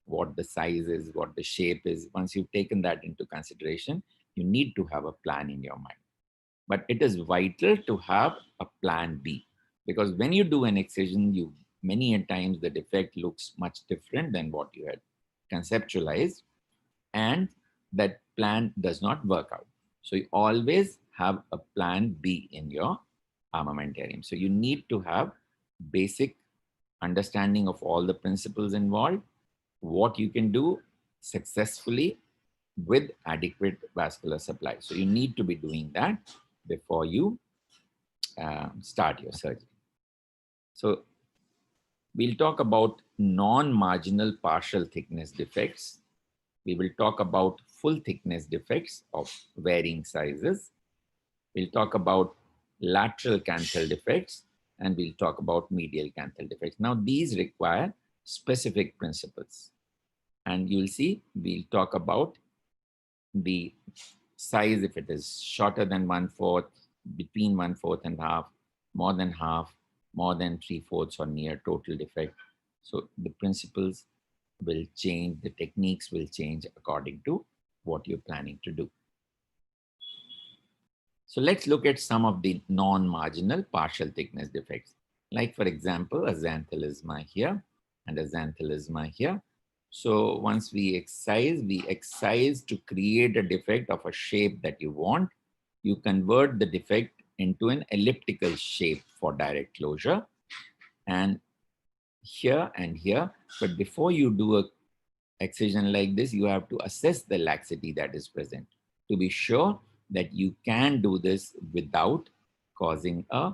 what the size is, what the shape is. Once you've taken that into consideration, you need to have a plan in your mind. But it is vital to have a plan B, because when you do an excision, many a times the defect looks much different than what you had conceptualized, and that plan does not work out. So you always have a plan B in your armamentarium. So you need to have basic understanding of all the principles involved, what you can do successfully with adequate vascular supply. So you need to be doing that before you start your surgery. So we'll talk about non-marginal partial thickness defects. We will talk about full thickness defects of varying sizes. We'll talk about lateral canthal defects, and we'll talk about medial canthal defects. Now, these require specific principles. And you'll see, we'll talk about the size, if it is shorter than 1/4, between 1/4 and half, more than half, more than 3/4, or near total defect. So the principles will change, the techniques will change according to what you're planning to do. So let's look at some of the non-marginal partial thickness defects. Like, for example, a xanthelisma here and a xanthelisma here. So once we excise to create a defect of a shape that you want. You convert the defect into an elliptical shape for direct closure. And here and here. But before you do a excision like this, you have to assess the laxity that is present to be sure that you can do this without causing a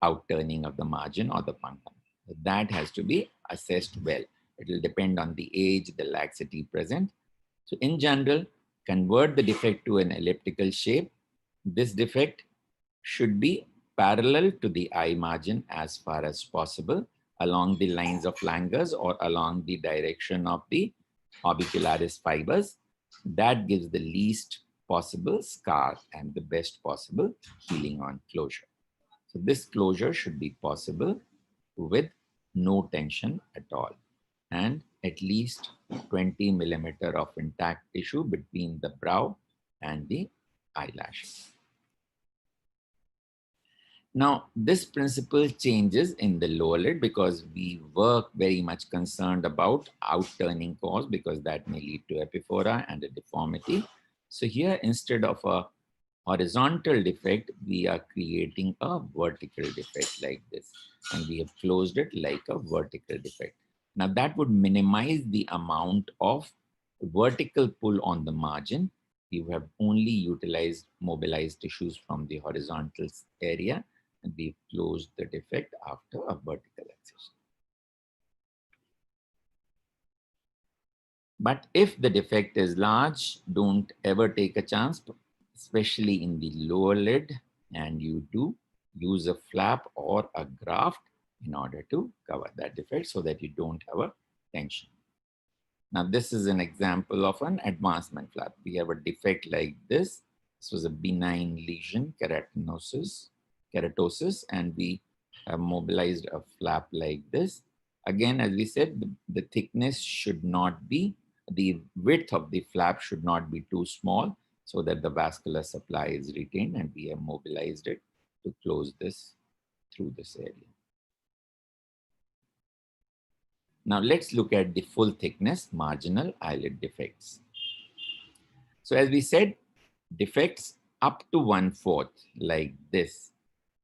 outturning of the margin or the punctum. That has to be assessed well. It will depend on the age, the laxity present. So in general, convert the defect to an elliptical shape. This defect should be parallel to the eye margin as far as possible, along the lines of Langer's or along the direction of the orbicularis fibers. That gives the least possible scar and the best possible healing on closure. So this closure should be possible with no tension at all, and at least 20 millimeter of intact tissue between the brow and the eyelashes. Now, this principle changes in the lower lid because we were very much concerned about outturning cause, because that may lead to epiphora and a deformity. So here, instead of a horizontal defect, we are creating a vertical defect like this, and we have closed it like a vertical defect. Now that would minimize the amount of vertical pull on the margin. You have only mobilized tissues from the horizontal area, and we've closed the defect after a vertical excision. But if the defect is large, don't ever take a chance, especially in the lower lid, and you do use a flap or a graft in order to cover that defect so that you don't have a tension. Now, this is an example of an advancement flap. We have a defect like this. This was a benign lesion, keratosis, and we have mobilized a flap like this. Again, as we said, the thickness should not be, the width of the flap should not be too small so that the vascular supply is retained, and we have mobilized it to close this through this area. Now let's look at the full thickness marginal eyelid defects. So as we said, defects up to 1/4 like this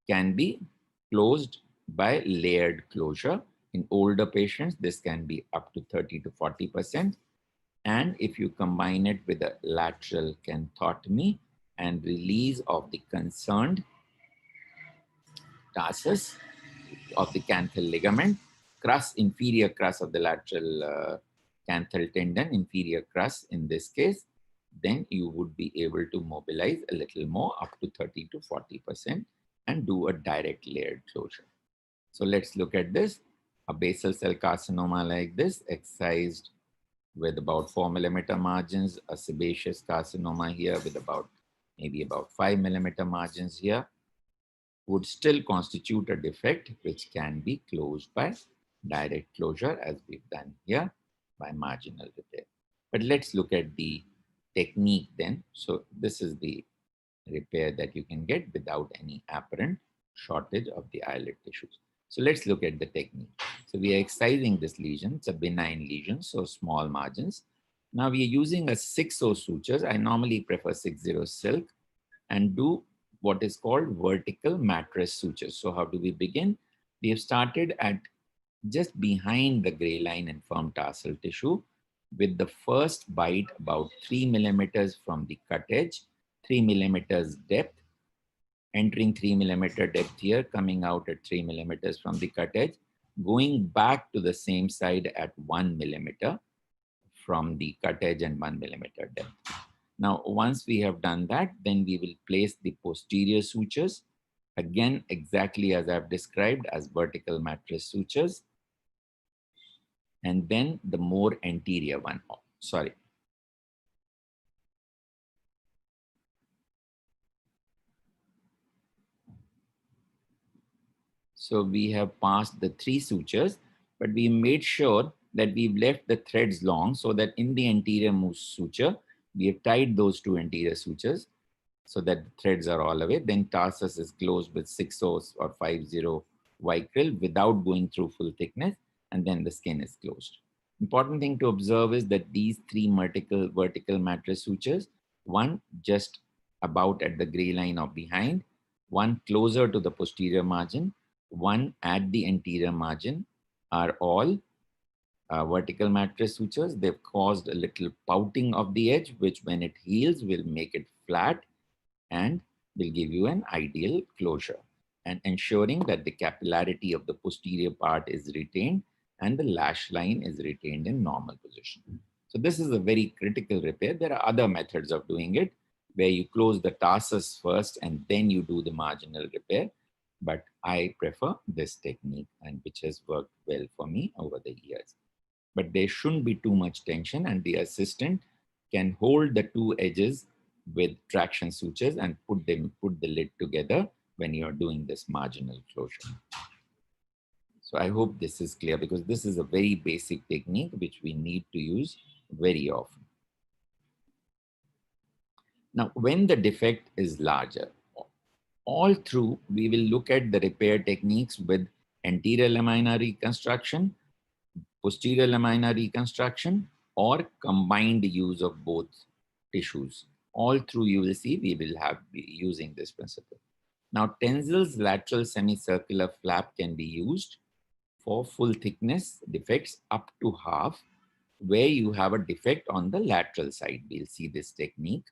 can be closed by layered closure. In older patients, this can be up to 30 to 40%. And if you combine it with a lateral canthotomy and release of the concerned tarsus of the canthal ligament, inferior crus of the lateral canthal tendon, inferior crus in this case, then you would be able to mobilize a little more, up to 30 to 40%, and do a direct layered closure. So let's look at this. A basal cell carcinoma like this, excised with about 4 millimeter margins, a sebaceous carcinoma here with maybe about 5 millimeter margins here, would still constitute a defect which can be closed by direct closure, as we've done here by marginal repair. But let's look at the technique then. So this is the repair that you can get without any apparent shortage of the eyelid tissues. So let's look at the technique. So we are excising this lesion. It's a benign lesion, so small margins. Now we are using a 6/0 sutures. I normally prefer 6/0 silk, and do what is called vertical mattress sutures. So how do we begin? We have started at just behind the gray line and firm tarsal tissue. with the first bite about 3 millimeters from the cut edge, 3 millimeters depth, entering 3 millimeter depth here, coming out at 3 millimeters from the cut edge, going back to the same side at 1 millimeter from the cut edge and 1 millimeter depth. Now, once we have done that, then we will place the posterior sutures, again, exactly as I've described, as vertical mattress sutures, and then the more anterior one. Oh, sorry. So we have passed the 3 sutures, but we made sure that we've left the threads long so that in the anterior suture, we have tied those 2 anterior sutures so that the threads are all away. Then tarsus is closed with 6/0 or 5/0 vicryl without going through full thickness, and then the skin is closed. Important thing to observe is that these 3 vertical mattress sutures, one just about at the gray line of behind, one closer to the posterior margin, one at the anterior margin, are all vertical mattress sutures. They've caused a little pouting of the edge, which when it heals will make it flat and will give you an ideal closure, and ensuring that the capillarity of the posterior part is retained and the lash line is retained in normal position. So this is a very critical repair. There are other methods of doing it where you close the tarsus first and then you do the marginal repair. But I prefer this technique, and which has worked well for me over the years. But there shouldn't be too much tension, and the assistant can hold the 2 edges with traction sutures and put the lid together when you're doing this marginal closure. So I hope this is clear, because this is a very basic technique which we need to use very often. Now, when the defect is larger, all through we will look at the repair techniques with anterior lamina reconstruction, posterior lamina reconstruction, or combined use of both tissues. All through you will see we will be using this principle. Now, Tenzel's lateral semicircular flap can be used for full thickness defects up to half, where you have a defect on the lateral side. We'll see this technique.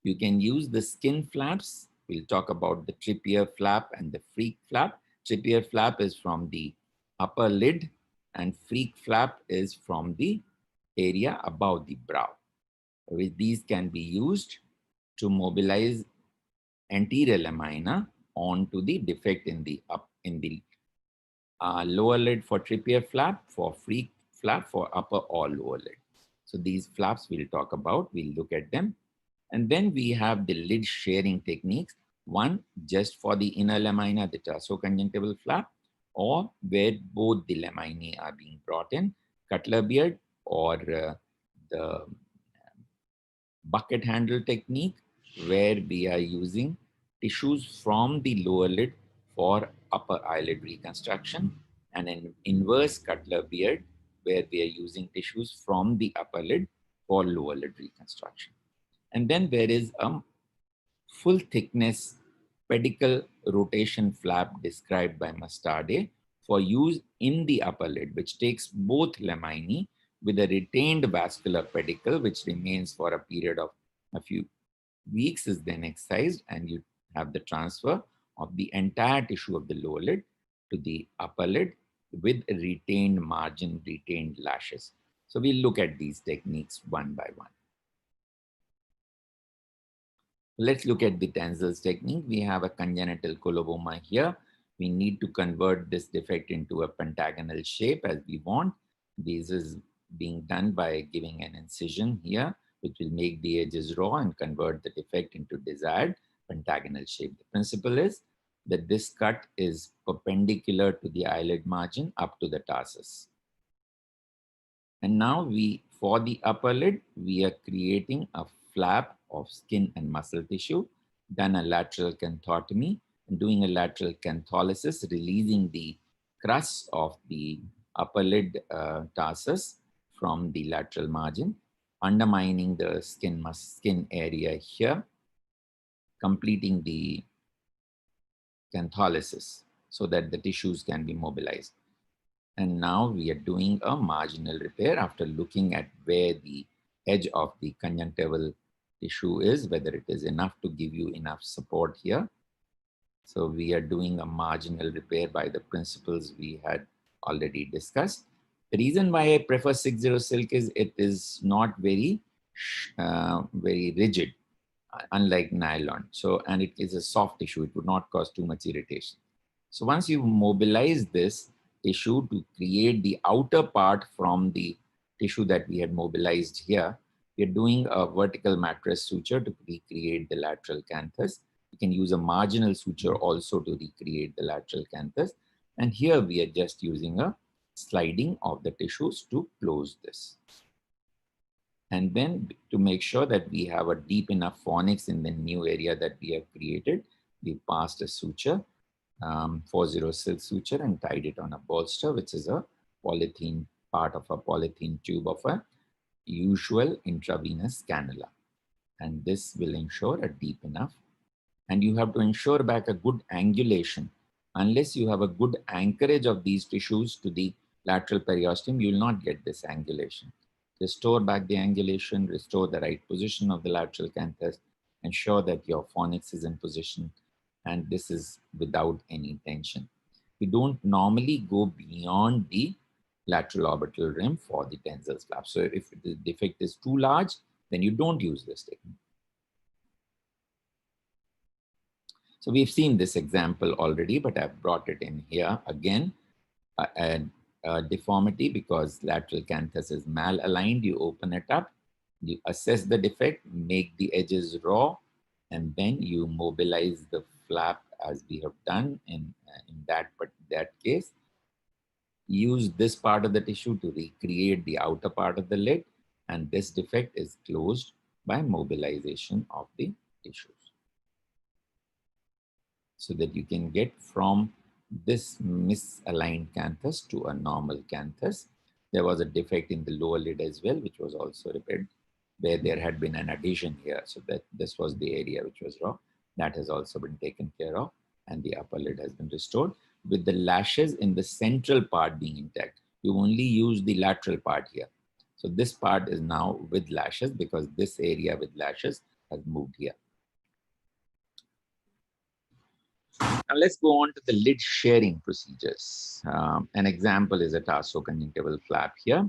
You can use the skin flaps. We'll talk about the Trippier flap and the Freak flap. Trippier flap is from the upper lid, and Freak flap is from the area above the brow. With these can be used to mobilize anterior lamina onto the defect in the lower lid for Trippier flap, for Freak flap for upper or lower lid. So these flaps we'll talk about, we'll look at them. And then we have the lid sharing techniques, one just for the inner lamina, the tarsoconjunctival flap, or where both the laminae are being brought in, Cutler beard, or the bucket handle technique, where we are using tissues from the lower lid for upper eyelid reconstruction, and an inverse Cutler beard, where we are using tissues from the upper lid for lower lid reconstruction. And then there is a full thickness pedicle rotation flap described by Mastarde for use in the upper lid, which takes both laminae with a retained vascular pedicle, which remains for a period of a few weeks, is then excised, and you have the transfer of the entire tissue of the lower lid to the upper lid with a retained margin, retained lashes. So we'll look at these techniques one by one. Let's look at the Tenzel's technique. We have a congenital coloboma here. We need to convert this defect into a pentagonal shape as we want. This is being done by giving an incision here, which will make the edges raw and convert the defect into desired pentagonal shape. The principle is that this cut is perpendicular to the eyelid margin up to the tarsus. And now for the upper lid, we are creating a flap of skin and muscle tissue, done a lateral canthotomy, and doing a lateral cantholysis, releasing the crust of the upper lid tarsus from the lateral margin, undermining the skin area here, completing the cantholysis so that the tissues can be mobilized. And now we are doing a marginal repair after looking at where the edge of the conjunctival tissue is, whether it is enough to give you enough support here. So we are doing a marginal repair by the principles we had already discussed. The reason why I prefer 6-0 silk is it is not very rigid, unlike nylon. So, and it is a soft tissue. It would not cause too much irritation. So once you mobilize this tissue to create the outer part from the tissue that we had mobilized here, we're doing a vertical mattress suture to recreate the lateral canthus. You can use a marginal suture also to recreate the lateral canthus. And here we are just using a sliding of the tissues to close this. And then to make sure that we have a deep enough fornix in the new area that we have created, we passed a suture, 4-0 silk suture, and tied it on a bolster, which is a polythene part of a polythene tube of a usual intravenous cannula. And this will ensure a deep enough. And you have to ensure back a good angulation. Unless you have a good anchorage of these tissues to the lateral periosteum, you will not get this angulation. Restore back the angulation, restore the right position of the lateral canthus, ensure that your fornix is in position, and this is without any tension. We don't normally go beyond the lateral orbital rim for the tensile flap. So if the defect is too large, then you don't use this technique. So we've seen this example already, but I've brought it in here again. A deformity because lateral canthus is malaligned. You open it up, you assess the defect, make the edges raw, and then you mobilize the flap as we have done in that case. Use this part of the tissue to recreate the outer part of the lid, and this defect is closed by mobilization of the tissues. So that you can get from this misaligned canthus to a normal canthus. There was a defect in the lower lid as well, which was also repaired, where there had been an adhesion here. So that this was the area which was raw. That has also been taken care of, and the upper lid has been restored with the lashes in the central part being intact. You only use the lateral part here. So this part is now with lashes because this area with lashes has moved here. Now let's go on to the lid sharing procedures. An example is a tarsoconjunctival flap here.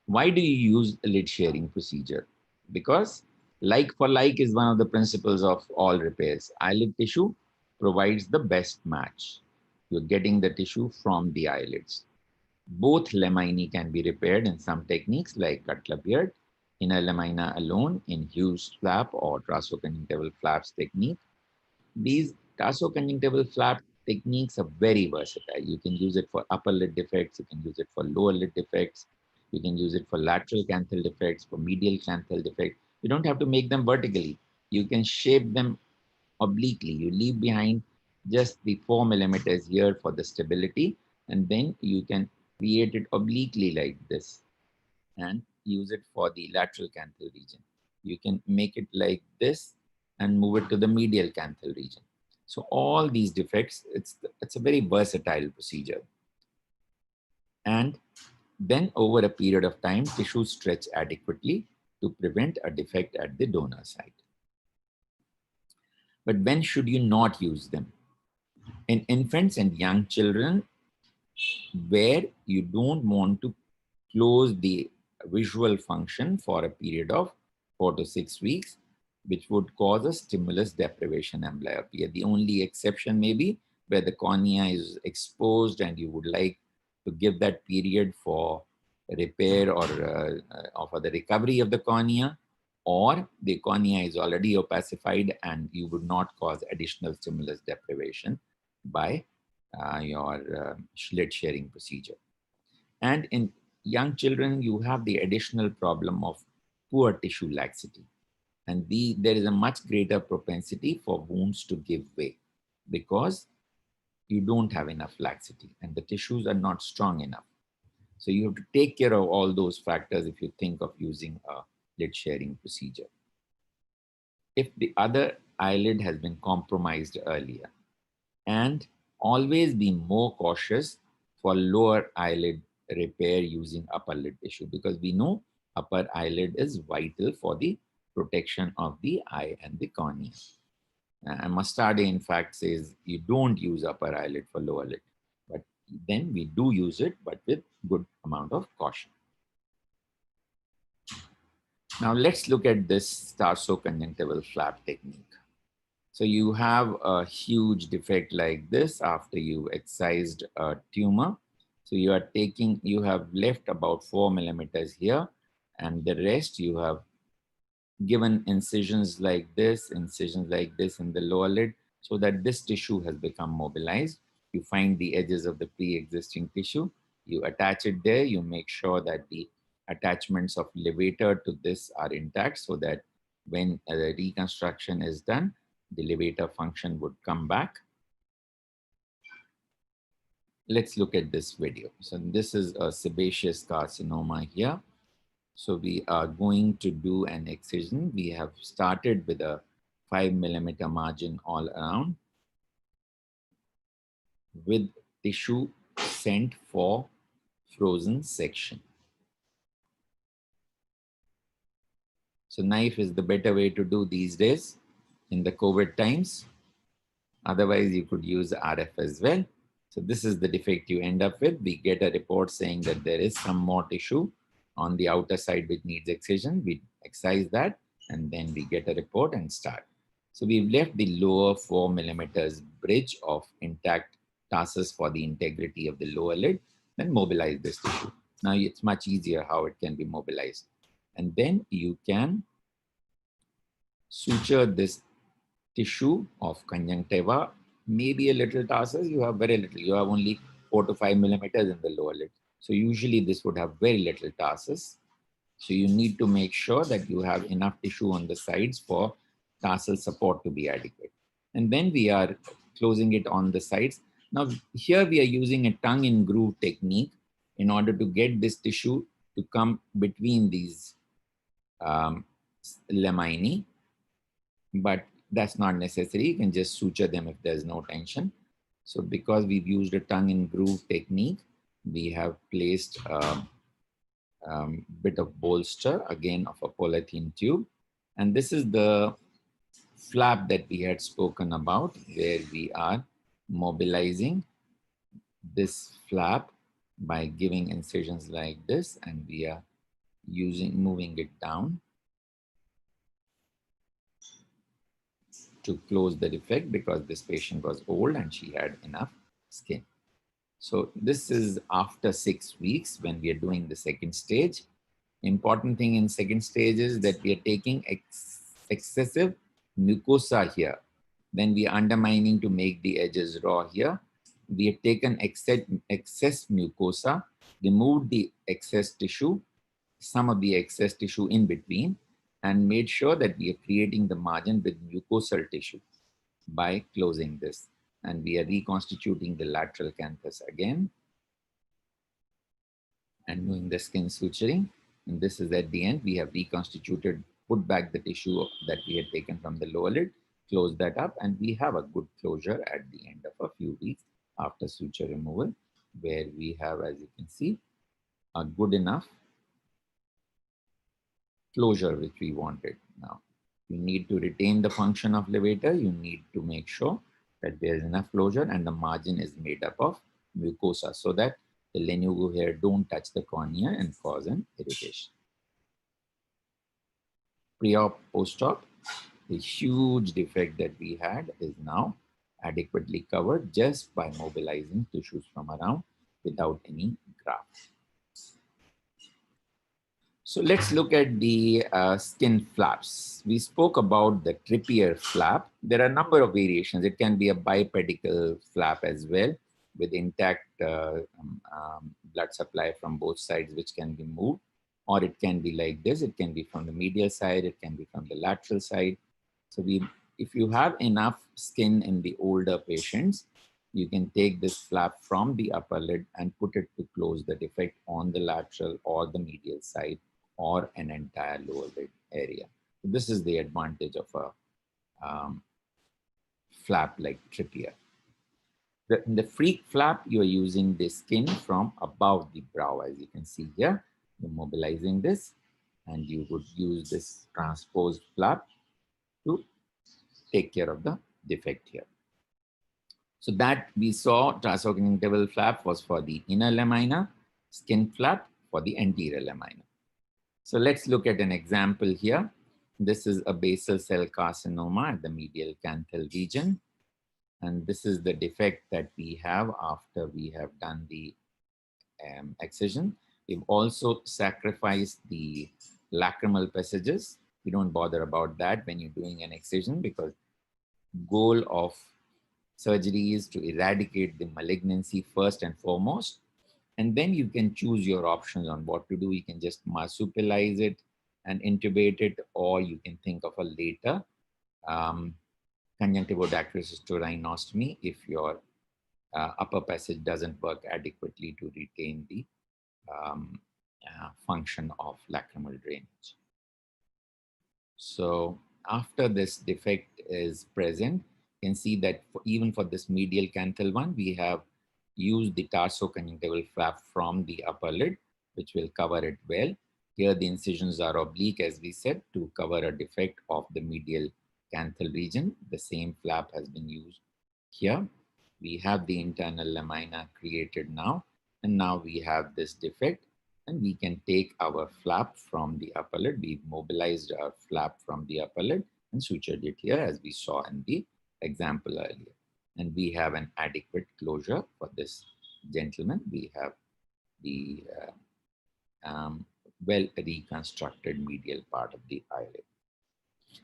Why do you use a lid sharing procedure? Because like for like is one of the principles of all repairs. Eyelid tissue provides the best match. You're getting the tissue from the eyelids. Both lamina can be repaired in some techniques like Cutler beard, inner lamina alone in Hughes flap or tarsoconjunctival flaps technique. These tarsoconjunctival flap techniques are very versatile. You can use it for upper lid defects, you can use it for lower lid defects, you can use it for lateral canthal defects, for medial canthal defects. You don't have to make them vertically. You can shape them obliquely. You leave behind just the 4 millimeters here for the stability, and then you can create it obliquely like this and use it for the lateral canthal region. You can make it like this and move it to the medial canthal region. So all these defects, it's a very versatile procedure. And then over a period of time, tissues stretch adequately to prevent a defect at the donor site. But when should you not use them? In infants and young children, where you don't want to close the visual function for a period of 4 to 6 weeks, which would cause a stimulus deprivation amblyopia. The only exception may be where the cornea is exposed and you would like to give that period for repair or for the recovery of the cornea, or the cornea is already opacified and you would not cause additional stimulus deprivation by your lid sharing procedure. And in young children, you have the additional problem of poor tissue laxity. And there is a much greater propensity for wounds to give way because you don't have enough laxity and the tissues are not strong enough. So you have to take care of all those factors if you think of using a lid sharing procedure. If the other eyelid has been compromised earlier, and always be more cautious for lower eyelid repair using upper lid tissue, because we know upper eyelid is vital for the protection of the eye and the cornea. And Mustarde, in fact, says you don't use upper eyelid for lower lid, but then we do use it, but with good amount of caution. Now let's look at this tarsoconjunctival flap technique. So you have a huge defect like this after you excised a tumor. So you have left about 4 millimeters here, and the rest you have given incisions like this in the lower lid, so that this tissue has become mobilized. You find the edges of the pre-existing tissue, you attach it there, you make sure that the attachments of levator to this are intact, so that when the reconstruction is done, the levator function would come back. Let's look at this video. So this is a sebaceous carcinoma here. So we are going to do an excision. We have started with a 5 millimeter margin all around with tissue sent for frozen section. So knife is the better way to do these days in the COVID times. Otherwise, you could use RF as well. So this is the defect you end up with. We get a report saying that there is some more tissue on the outer side which needs excision. We excise that, and then we get a report and start. So we've left the lower 4 millimeters bridge of intact tarsus for the integrity of the lower lid, then mobilize this tissue. Now it's much easier how it can be mobilized. And then you can suture this tissue of conjunctiva, maybe a little tarsus. You have very little. You have only 4 to 5 millimeters in the lower lid. So usually this would have very little tarsus. So you need to make sure that you have enough tissue on the sides for tarsal support to be adequate. And then we are closing it on the sides. Now here we are using a tongue in groove technique in order to get this tissue to come between these lamini, but that's not necessary. You can just suture them if there's no tension. So because we've used a tongue in groove technique, we have placed a bit of bolster, again of a polythene tube. And this is the flap that we had spoken about, where we are mobilizing this flap by giving incisions like this, and we are moving it down to close the defect, because this patient was old and she had enough skin. So this is after 6 weeks when we are doing the second stage. Important thing in second stage is that we are taking excessive mucosa here. Then we are undermining to make the edges raw here. We have taken excess mucosa, removed the excess tissue, some of the excess tissue in between, and made sure that we are creating the margin with mucosal tissue by closing this. And we are reconstituting the lateral canthus again and doing the skin suturing. And this is at the end. We have reconstituted, put back the tissue that we had taken from the lower lid, close that up, and we have a good closure at the end of a few weeks after suture removal, where we have, as you can see, a good enough closure which we wanted. Now, you need to retain the function of levator. You need to make sure that there is enough closure and the margin is made up of mucosa, so that the lanugo hair don't touch the cornea and cause an irritation. Pre-op, post-op, the huge defect that we had is now adequately covered just by mobilizing tissues from around without any graft. So let's look at the skin flaps. We spoke about the Trippier flap. There are a number of variations. It can be a bipedical flap as well, with intact blood supply from both sides, which can be moved. Or it can be like this. It can be from the medial side. It can be from the lateral side. So if you have enough skin in the older patients, you can take this flap from the upper lid and put it to close the defect on the lateral or the medial side, or an entire lower lid area. So this is the advantage of a flap like Trippier. In the freak flap, you are using the skin from above the brow, as you can see here. You're mobilizing this, and you would use this transposed flap to take care of the defect here. So that we saw, tarsoconjunctival flap was for the inner lamina, skin flap for the anterior lamina. So let's look at an example here. This is a basal cell carcinoma at the medial canthal region. And this is the defect that we have after we have done the excision. We've also sacrificed the lacrimal passages. We don't bother about that when you're doing an excision, because goal of surgery is to eradicate the malignancy first and foremost. And then you can choose your options on what to do. You can just marsupialize it and intubate it, or you can think of a later conjunctivodactylis rhinostomy if your upper passage doesn't work adequately to retain the function of lacrimal drainage. So after this defect is present, you can see that even for this medial canthal one, we have used the tarsoconjunctival flap from the upper lid, which will cover it well. Here the incisions are oblique, as we said, to cover a defect of the medial canthal region. The same flap has been used here. We have the internal lamina created now, and now we have this defect, and we can take our flap from the upper lid. We've mobilized our flap from the upper lid and sutured it here, as we saw in the example earlier. And we have an adequate closure for this gentleman. We have the well reconstructed medial part of the eyelid.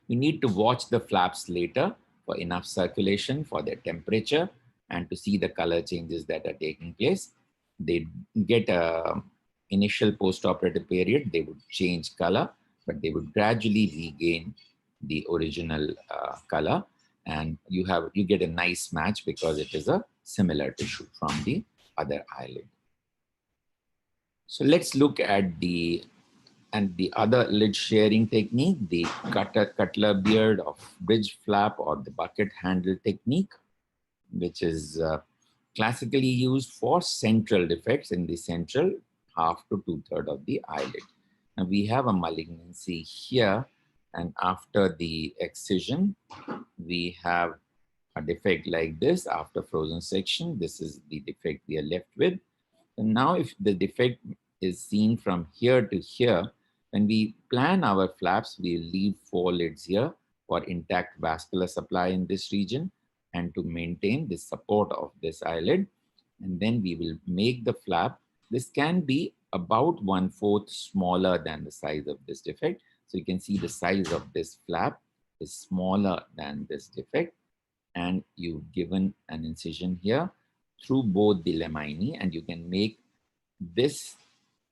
We need to watch the flaps later for enough circulation, for their temperature, and to see the color changes that are taking place. They get a initial postoperative period, they would change color, but they would gradually regain the original color, and you get a nice match because it is a similar tissue from the other eyelid. So let's look at the other lid sharing technique, the cutler beard of bridge flap or the bucket handle technique, which is classically used for central defects in the central half to 2/3 of the eyelid. Now we have a malignancy here, and after the excision, we have a defect like this after frozen section. This is the defect we are left with. And now if the defect is seen from here to here, when we plan our flaps, we leave 4 lids here for intact vascular supply in this region and to maintain the support of this eyelid. And then we will make the flap. This can be about 1/4 smaller than the size of this defect. So you can see the size of this flap is smaller than this defect. And you've given an incision here through both the laminae, and you can make this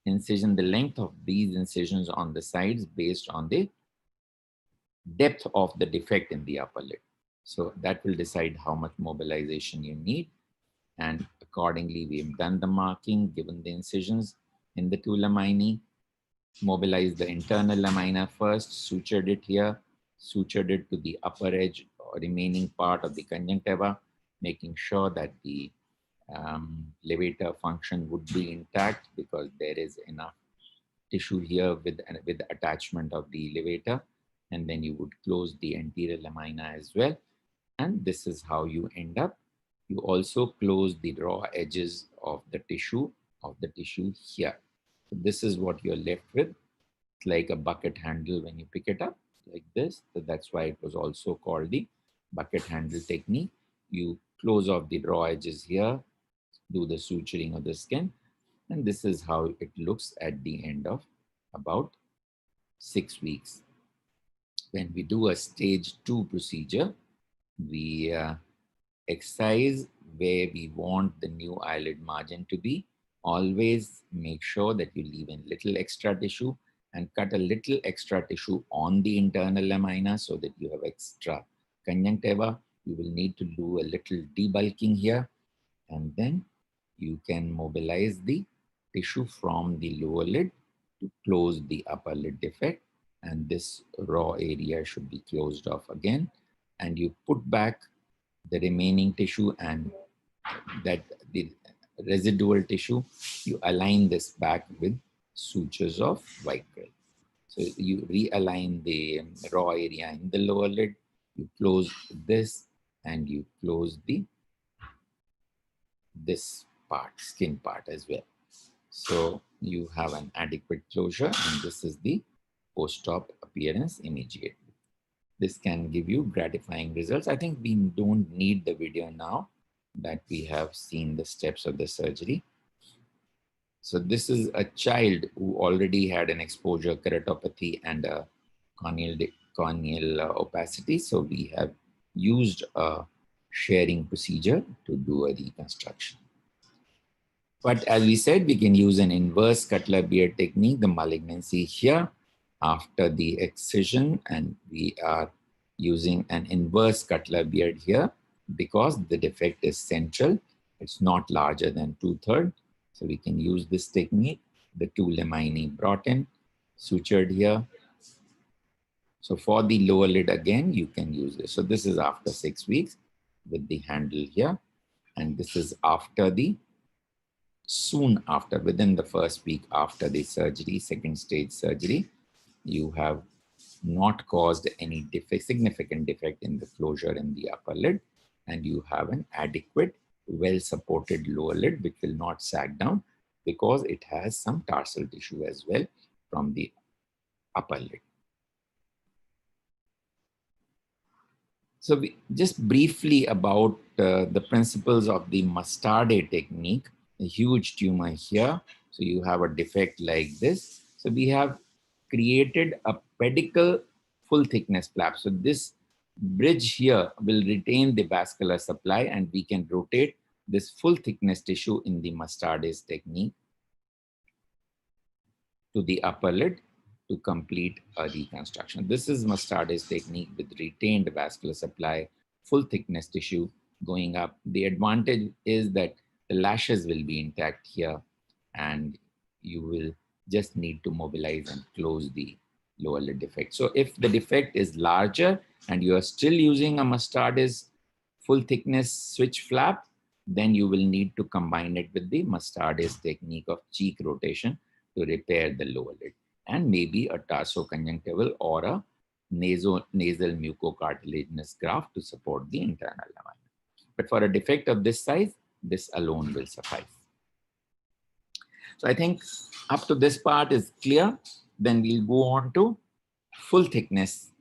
incision, the length of these incisions on the sides based on the depth of the defect in the upper lid. So that will decide how much mobilization you need. And accordingly, we've done the marking, given the incisions in the 2 laminae, mobilized the internal lamina first, sutured it here, sutured it to the upper edge or remaining part of the conjunctiva, making sure that the levator function would be intact because there is enough tissue here with attachment of the levator. And then you would close the anterior lamina as well. And this is how you end up. You also close the raw edges of the tissue here. So this is what you're left with. It's like a bucket handle when you pick it up like this. So that's why it was also called the bucket handle technique. You close off the raw edges here, do the suturing of the skin, and this is how it looks at the end of about 6 weeks. When we do a stage 2 procedure, we excise where we want the new eyelid margin to be. Always make sure that you leave in little extra tissue and cut a little extra tissue on the internal lamina so that you have extra conjunctiva. You will need to do a little debulking here, and then you can mobilize the tissue from the lower lid to close the upper lid defect. And this raw area should be closed off again. And you put back the remaining tissue and that the residual tissue, you align this back with sutures of Vicryl. So you realign the raw area in the lower lid, you close this, and you close this part, skin part as well. So you have an adequate closure, and this is the post-op appearance immediately. This can give you gratifying results. I think we don't need the video now that we have seen the steps of the surgery. So this is a child who already had an exposure keratopathy and a corneal opacity. So we have used a sharing procedure to do a reconstruction. But as we said, we can use an inverse Cutler-Beard technique, the malignancy here after the excision, and we are using an inverse Cutler-Beard here because the defect is central. It's not larger than 2/3. So we can use this technique, the 2 lamini brought in, sutured here. So for the lower lid again, you can use this. So this is after 6 weeks with the handle here. And this is after soon after, within the first week after the surgery, second stage surgery, you have not caused any significant defect in the closure in the upper lid, and you have an adequate, well-supported lower lid, which will not sag down because it has some tarsal tissue as well from the upper lid. So just briefly about the principles of the Mastade technique. A huge tumor here. So you have a defect like this. So we have created a pedicle full thickness flap. So this bridge here will retain the vascular supply, and we can rotate this full thickness tissue in the Mastades technique to the upper lid to complete a reconstruction. This is Mastades technique with retained vascular supply, full thickness tissue going up. The advantage is that the lashes will be intact here, and you will just need to mobilize and close the lower lid defect. So if the defect is larger and you are still using a Mastades full thickness switch flap, then you will need to combine it with the Mastades technique of cheek rotation to repair the lower lid, and maybe a tarsoconjunctival or a nasal mucocartilaginous graft to support the internal alignment. But for a defect of this size, this alone will suffice. So I think up to this part is clear. Then we'll go on to full thickness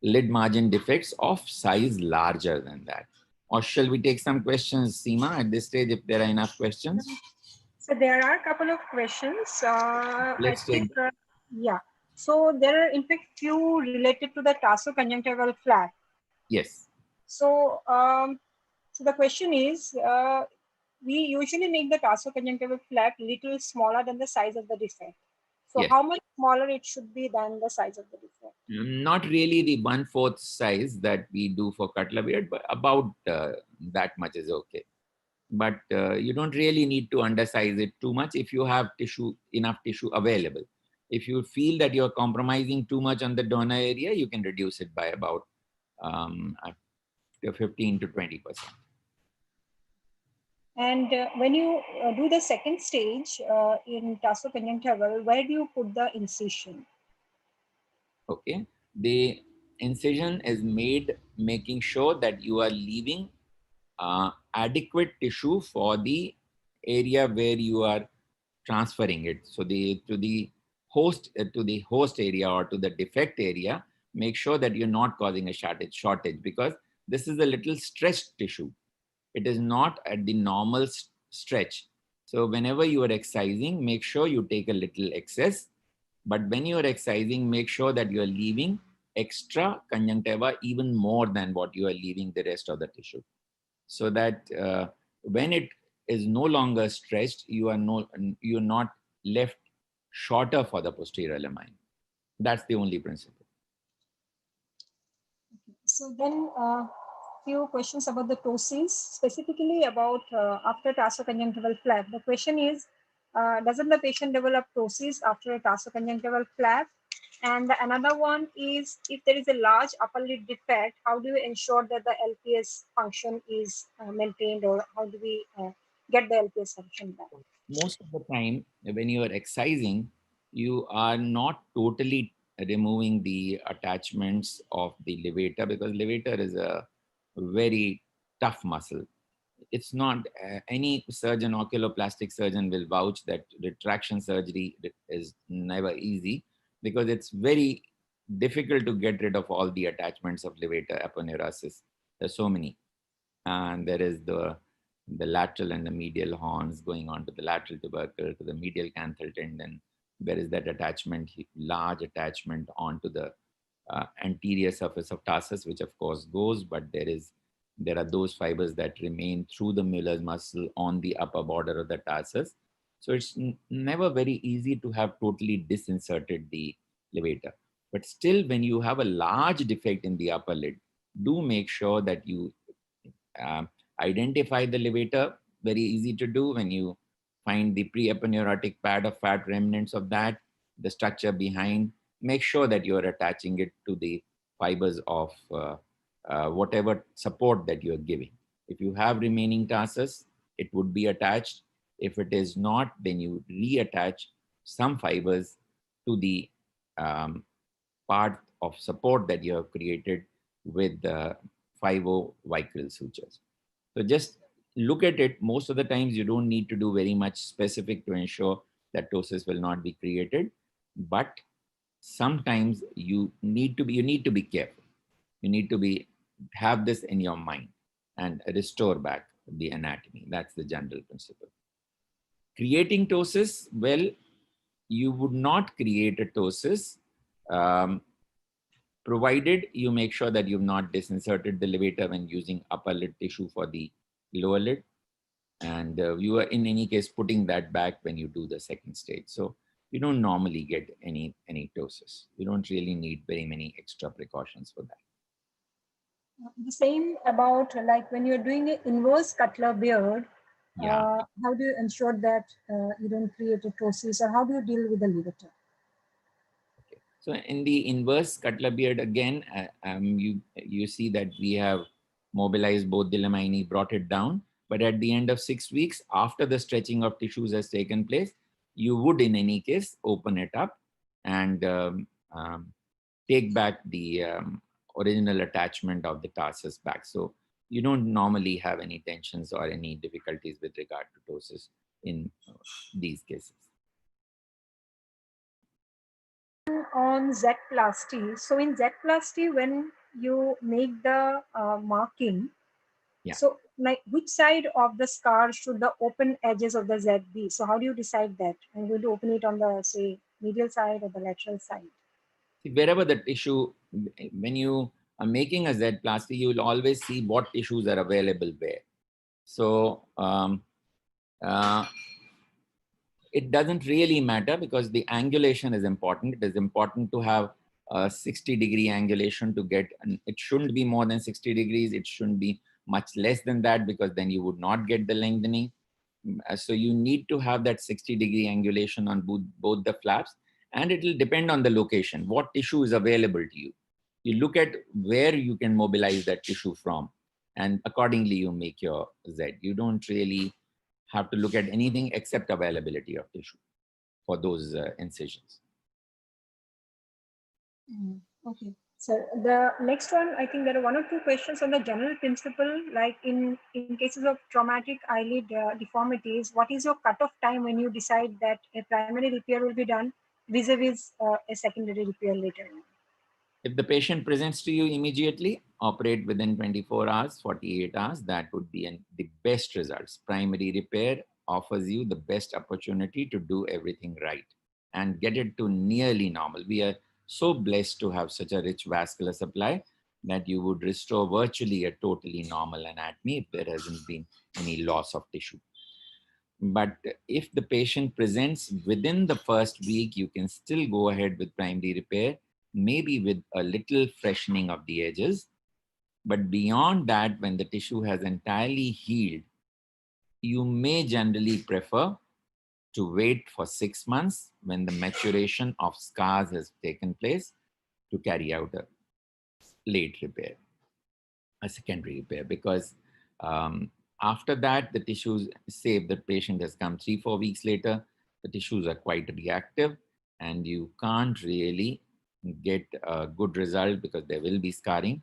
lid margin defects of size larger than that. Or shall we take some questions, Seema, at this stage, if there are enough questions? So there are a couple of questions. Let's take. Yeah. So there are in fact few related to the tarsoconjunctival flap. Yes. So, so the question is, we usually make the tarsoconjunctival flap little smaller than the size of the defect. So Yes. how much smaller it should be than the size of the defect? Not really the 1/4 size that we do for Cutler-Beard, but about that much is okay. But you don't really need to undersize it too much if you have enough tissue available. If you feel that you're compromising too much on the donor area, you can reduce it by about 15 to 20%. And when you do the second stage in tarsoconjunctival, where do you put the incision? Okay, the incision is made making sure that you are leaving adequate tissue for the area where you are transferring it. So to the host area or to the defect area, make sure that you're not causing a shortage because this is a little stretched tissue. It is not at the normal stretch. So whenever you are excising, make sure you take a little excess. But when you are excising, make sure that you are leaving extra conjunctiva even more than what you are leaving the rest of the tissue. So that when it is no longer stretched, you're not left shorter for the posterior lamine. That's the only principle. So then few questions about the ptosis, specifically about after tarsoconjunctival flap. The question is, doesn't the patient develop ptosis after a tarsoconjunctival flap? And another one is, if there is a large upper lid defect, how do you ensure that the LPS function is maintained, or how do we get the LPS function back? Most of the time, when you are excising, you are not totally removing the attachments of the levator, because levator is a very tough muscle. It's not any surgeon, oculoplastic surgeon will vouch that retraction surgery is never easy, because it's very difficult to get rid of all the attachments of levator aponeurosis. There's so many. And there is the lateral and the medial horns going on to the lateral tubercle, to the medial canthal tendon. There is that attachment, large attachment onto the anterior surface of tarsus, which of course goes, but there are those fibers that remain through the Mueller's muscle on the upper border of the tarsus. So it's never very easy to have totally disinserted the levator. But still, when you have a large defect in the upper lid, do make sure that you identify the levator. Very easy to do when you find the pre-aponeurotic pad of fat remnants of that, the structure behind. Make sure that you are attaching it to the fibers of whatever support that you are giving. If you have remaining tarsus, it would be attached. If it is not, then you reattach some fibers to the part of support that you have created with the 5-0 vicryl sutures. So just look at it. Most of the times you don't need to do very much specific to ensure that ptosis will not be created, but sometimes you need to be careful. You need to have this in your mind and restore back the anatomy. That's the general principle. Creating ptosis, well, you would not create a ptosis provided you make sure that you've not disinserted the levator when using upper lid tissue for the lower lid. And you are in any case putting that back when you do the second stage. So you don't normally get any ptosis. You don't really need very many extra precautions for that. The same about like when you're doing an inverse Cutler beard, Yeah. how do you ensure that you don't create a ptosis, or how do you deal with the levator? Okay. So in the inverse Cutler beard, again, you see that we have mobilized both the lamina, brought it down. But at the end of 6 weeks, after the stretching of tissues has taken place, you would in any case open it up and take back the original attachment of the tarsus back. So you don't normally have any tensions or any difficulties with regard to ptosis in these cases. On Z-plasty. So in Z-plasty, when you make the marking, Yeah. so like which side of the scar should the open edges of the Z be? So how do you decide that? I'm going to open it on the, say, medial side or the lateral side? See, wherever the tissue, when you are making a Z-plasty, you will always see what tissues are available where. So it doesn't really matter because the angulation is important. It is important to have a 60-degree angulation to get, and it shouldn't be more than 60 degrees. It shouldn't be much less than that, because then you would not get the lengthening. So you need to have that 60-degree angulation on both the flaps, and it will depend on the location, what tissue is available to you. You look at where you can mobilize that tissue from, and accordingly you make your Z. You don't really have to look at anything except availability of tissue for those incisions. Okay. So the next one, I think there are one or two questions on the general principle, like in cases of traumatic eyelid deformities, what is your cutoff time when you decide that a primary repair will be done vis-a-vis a secondary repair later on? If the patient presents to you immediately, operate within 24 hours, 48 hours, that would be the best results. Primary repair offers you the best opportunity to do everything right and get it to nearly normal. We are so blessed to have such a rich vascular supply that you would restore virtually a totally normal anatomy if there hasn't been any loss of tissue. But if the patient presents within the first week, you can still go ahead with primary repair, maybe with a little freshening of the edges. But beyond that, when the tissue has entirely healed, you may generally prefer to wait for 6 months when the maturation of scars has taken place to carry out a late repair, a secondary repair, because after that, the tissues, say if the patient has come 3-4 weeks later, the tissues are quite reactive and you can't really get a good result because there will be scarring.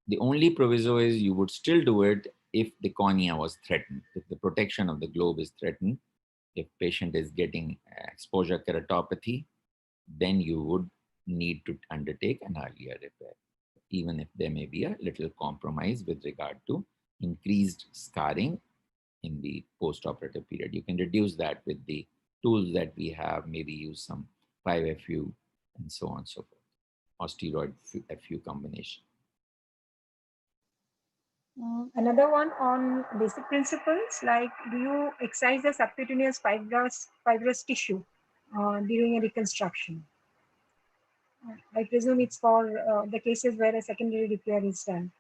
The only proviso is you would still do it if the cornea was threatened, if the protection of the globe is threatened. If patient is getting exposure keratopathy, then you would need to undertake an earlier repair, even if there may be a little compromise with regard to increased scarring in the post-operative period. You can reduce that with the tools that we have, maybe use some 5-FU and so on and so forth, or steroid FU combination. Another one on basic principles, like do you excise the subcutaneous fibrous tissue during a reconstruction? I presume it's for the cases where a secondary repair is done.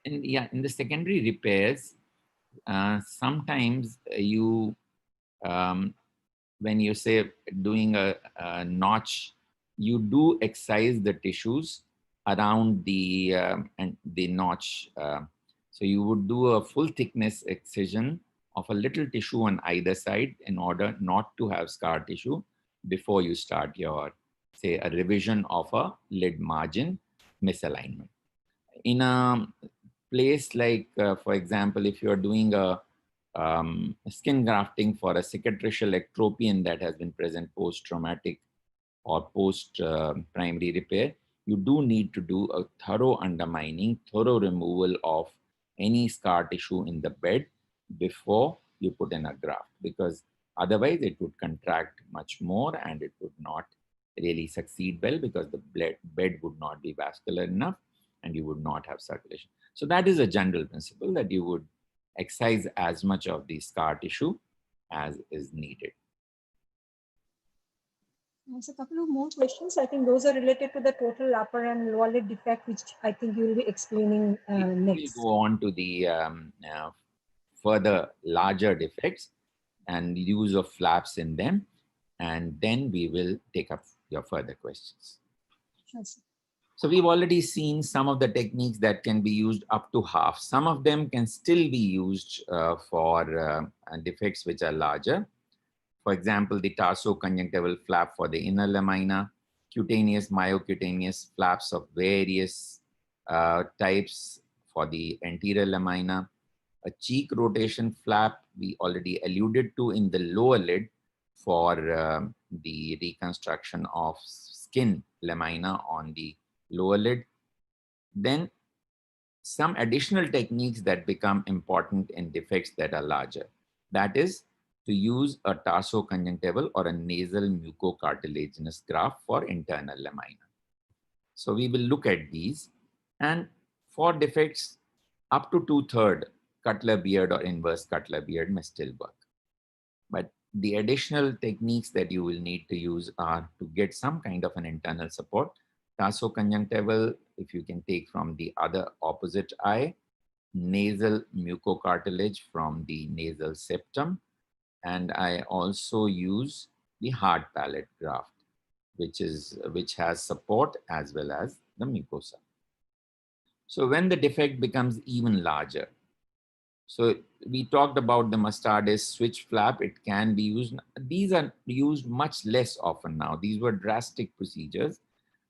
And yeah, in the secondary repairs, sometimes you, when you say doing a notch, you do excise the tissues around the and the notch. So you would do a full thickness excision of a little tissue on either side in order not to have scar tissue before you start your, say, a revision of a lid margin misalignment. In a place like, for example, if you're doing a skin grafting for a cicatricial ectropion that has been present post-traumatic or post-primary repair, you do need to do a thorough undermining, thorough removal of any scar tissue in the bed before you put in a graft, because otherwise it would contract much more and it would not really succeed well, because the bed would not be vascular enough and you would not have circulation. So that is a general principle, that you would excise as much of the scar tissue as is needed. There's a couple of more questions. I think those are related to the total upper and lower lid defect, which I think you will be explaining next. We'll go on to the further larger defects and use of flaps in them, and then we will take up your further questions. Sure, sir. So we've already seen some of the techniques that can be used up to half. Some of them can still be used for defects which are larger. For example, the tarsoconjunctival flap for the inner lamina, cutaneous, myocutaneous flaps of various types for the anterior lamina, a cheek rotation flap we already alluded to in the lower lid for the reconstruction of skin lamina on the lower lid. Then some additional techniques that become important in defects that are larger. That is to use a tarsoconjunctival or a nasal mucocartilaginous graft for internal lamina. So we will look at these, and for defects up to 2/3, Cutler beard or inverse Cutler beard may still work. But the additional techniques that you will need to use are to get some kind of an internal support. Tarsoconjunctival, if you can take from the other opposite eye, nasal mucocartilage from the nasal septum, and I also use the hard palate graft, which has support as well as the mucosa. So when the defect becomes even larger, so we talked about the Mastardis switch flap, it can be used. These are used much less often now. These were drastic procedures.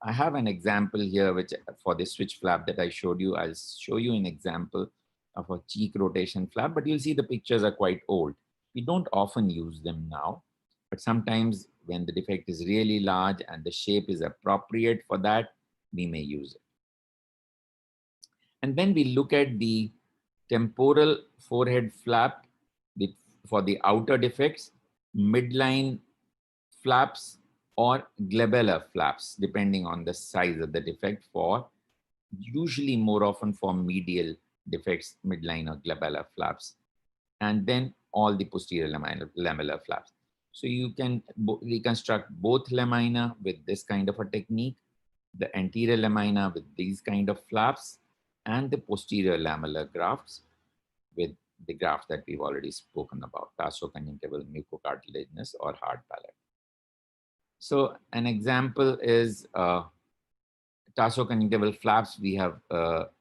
I have an example here, which for the switch flap that I showed you, I'll show you an example of a cheek rotation flap, but you'll see the pictures are quite old. We don't often use them now, but sometimes when the defect is really large and the shape is appropriate for that, we may use it. And then we look at the temporal forehead flap for the outer defects, midline flaps, or glabellar flaps, depending on the size of the defect, for usually more often for medial defects, midline or glabellar flaps, and then all the posterior lamellar flaps. So you can reconstruct both lamina with this kind of a technique, the anterior lamina with these kind of flaps, and the posterior lamellar grafts with the graft that we've already spoken about, tarsoconjunctival mucocartilaginous or hard palate. So an example is tarsoconjunctival flaps we have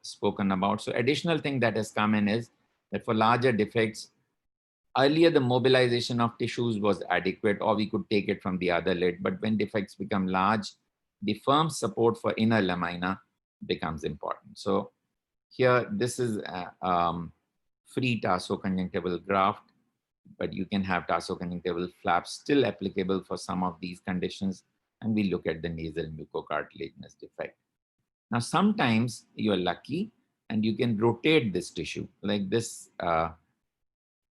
spoken about. So additional thing that has come in is that for larger defects, earlier the mobilization of tissues was adequate, or we could take it from the other lid. But when defects become large, the firm support for inner lamina becomes important. So here, this is a free tarsoconjunctival graft, but you can have tarsoconjunctival flaps still applicable for some of these conditions. And we look at the nasal mucocartilaginous defect. Now, sometimes you're lucky and you can rotate this tissue like this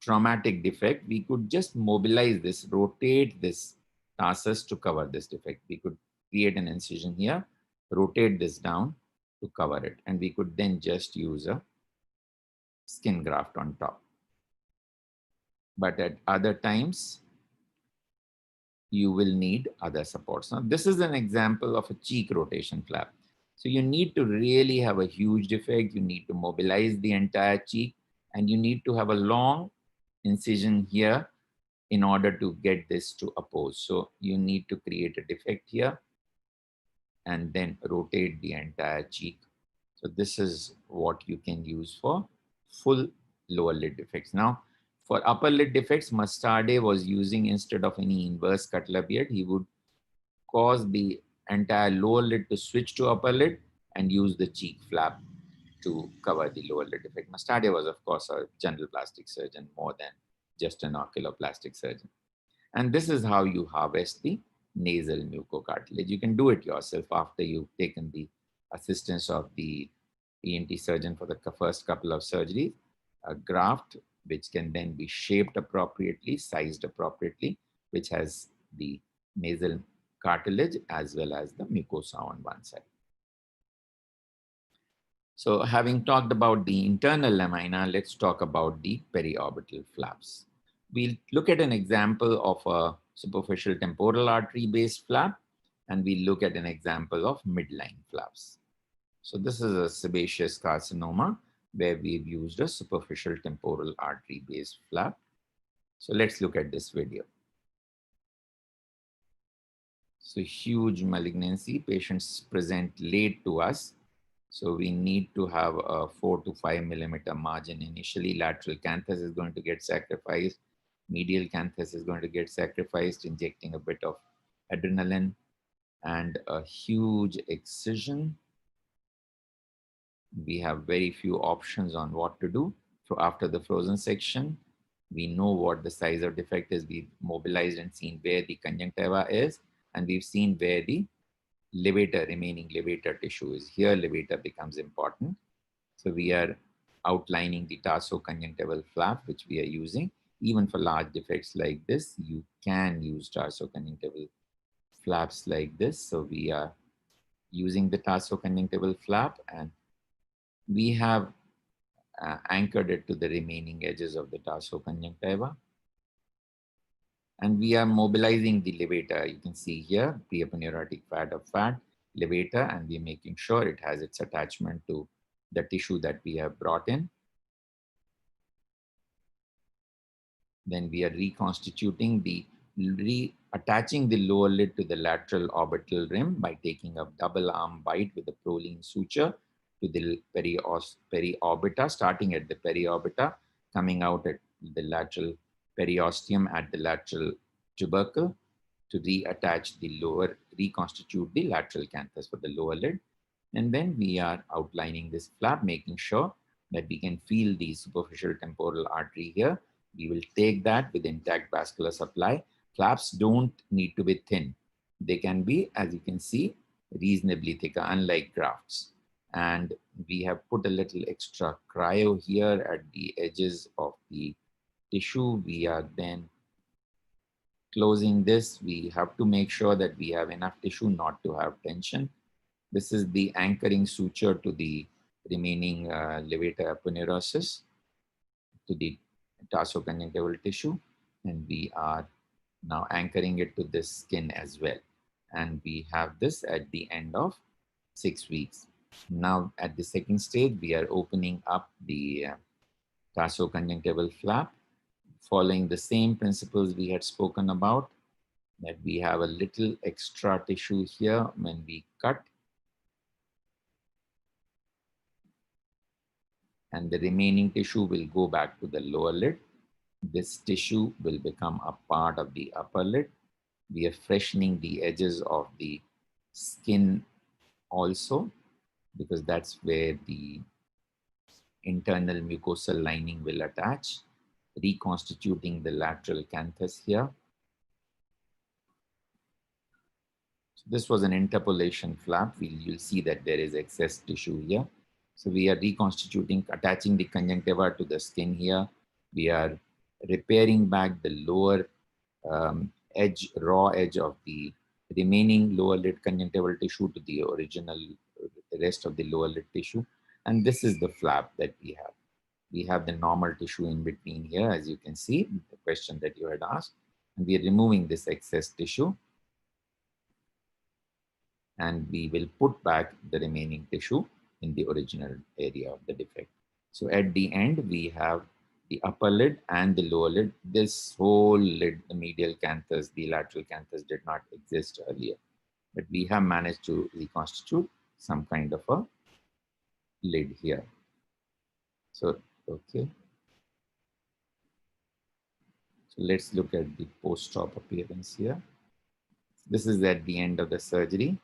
traumatic defect. We could just mobilize this, rotate this tarsus to cover this defect. We could create an incision here, rotate this down to cover it. And we could then just use a skin graft on top. But at other times, you will need other supports. Now, this is an example of a cheek rotation flap. So you need to really have a huge defect. You need to mobilize the entire cheek, and you need to have a long incision here in order to get this to oppose. So you need to create a defect here and then rotate the entire cheek. So this is what you can use for full lower lid defects. Now, for upper lid defects, Mustarde was using, instead of any inverse cutler beard, he would cause the entire lower lid to switch to upper lid and use the cheek flap to cover the lower lid defect. Mustarde was, of course, a general plastic surgeon more than just an oculoplastic surgeon. And this is how you harvest the nasal mucocartilage. You can do it yourself after you've taken the assistance of the ENT surgeon for the first couple of surgeries. A graft which can then be shaped appropriately, sized appropriately, which has the nasal cartilage as well as the mucosa on one side. So having talked about the internal lamina, let's talk about the periorbital flaps. We'll look at an example of a superficial temporal artery based flap, and we'll look at an example of midline flaps. So this is a sebaceous carcinoma where we've used a superficial temporal artery based flap. So let's look at this video. So huge malignancy, patients present late to us. So we need to have a 4 to 5 millimeter margin. Initially, lateral canthus is going to get sacrificed. Medial canthus is going to get sacrificed, injecting a bit of adrenaline and a huge excision. We have very few options on what to do. So after the frozen section, we know what the size of defect is. We've mobilized and seen where the conjunctiva is, and we've seen where the levator, remaining levator tissue is. Here, levator becomes important. So we are outlining the tarsoconjunctival flap, which we are using. Even for large defects like this, you can use tarsoconjunctival flaps like this. So we are using the tarsoconjunctival flap, and we have anchored it to the remaining edges of the tarsoconjunctiva. And we are mobilizing the levator. You can see here, preaponeurotic fat of fat, levator, and we're making sure it has its attachment to the tissue that we have brought in. Then we are reconstituting reattaching the lower lid to the lateral orbital rim by taking a double arm bite with a Prolene suture to the periorbita, starting at the periorbita, coming out at the lateral periosteum at the lateral tubercle to reattach the lower, reconstitute the lateral canthus for the lower lid. And then we are outlining this flap, making sure that we can feel the superficial temporal artery here. We will take that with intact vascular supply. Flaps don't need to be thin. They can be, as you can see, reasonably thicker, unlike grafts. And we have put a little extra cryo here at the edges of the tissue. We are then closing this. We have to make sure that we have enough tissue not to have tension. This is the anchoring suture to the remaining levator aponeurosis to the tarsoconjunctival tissue, and we are now anchoring it to this skin as well. And we have this at the end of 6 weeks. Now at the second stage, we are opening up the tarsoconjunctival flap, following the same principles we had spoken about, that we have a little extra tissue here when we cut, and the remaining tissue will go back to the lower lid. This tissue will become a part of the upper lid. We are freshening the edges of the skin also, because that's where the internal mucosal lining will attach, reconstituting the lateral canthus here. So this was an interpolation flap. You'll see that there is excess tissue here. So we are reconstituting, attaching the conjunctiva to the skin here. We are repairing back the lower edge, raw edge of the remaining lower lid conjunctival tissue to the original, the rest of the lower lid tissue. And this is the flap that we have. We have the normal tissue in between here, as you can see, the question that you had asked. And we are removing this excess tissue. And we will put back the remaining tissue in the original area of the defect. So at the end, we have the upper lid and the lower lid. This whole lid, the medial canthus, the lateral canthus, did not exist earlier, but we have managed to reconstitute some kind of a lid here. So, okay. So let's look at the post-op appearance here. This is at the end of the surgery.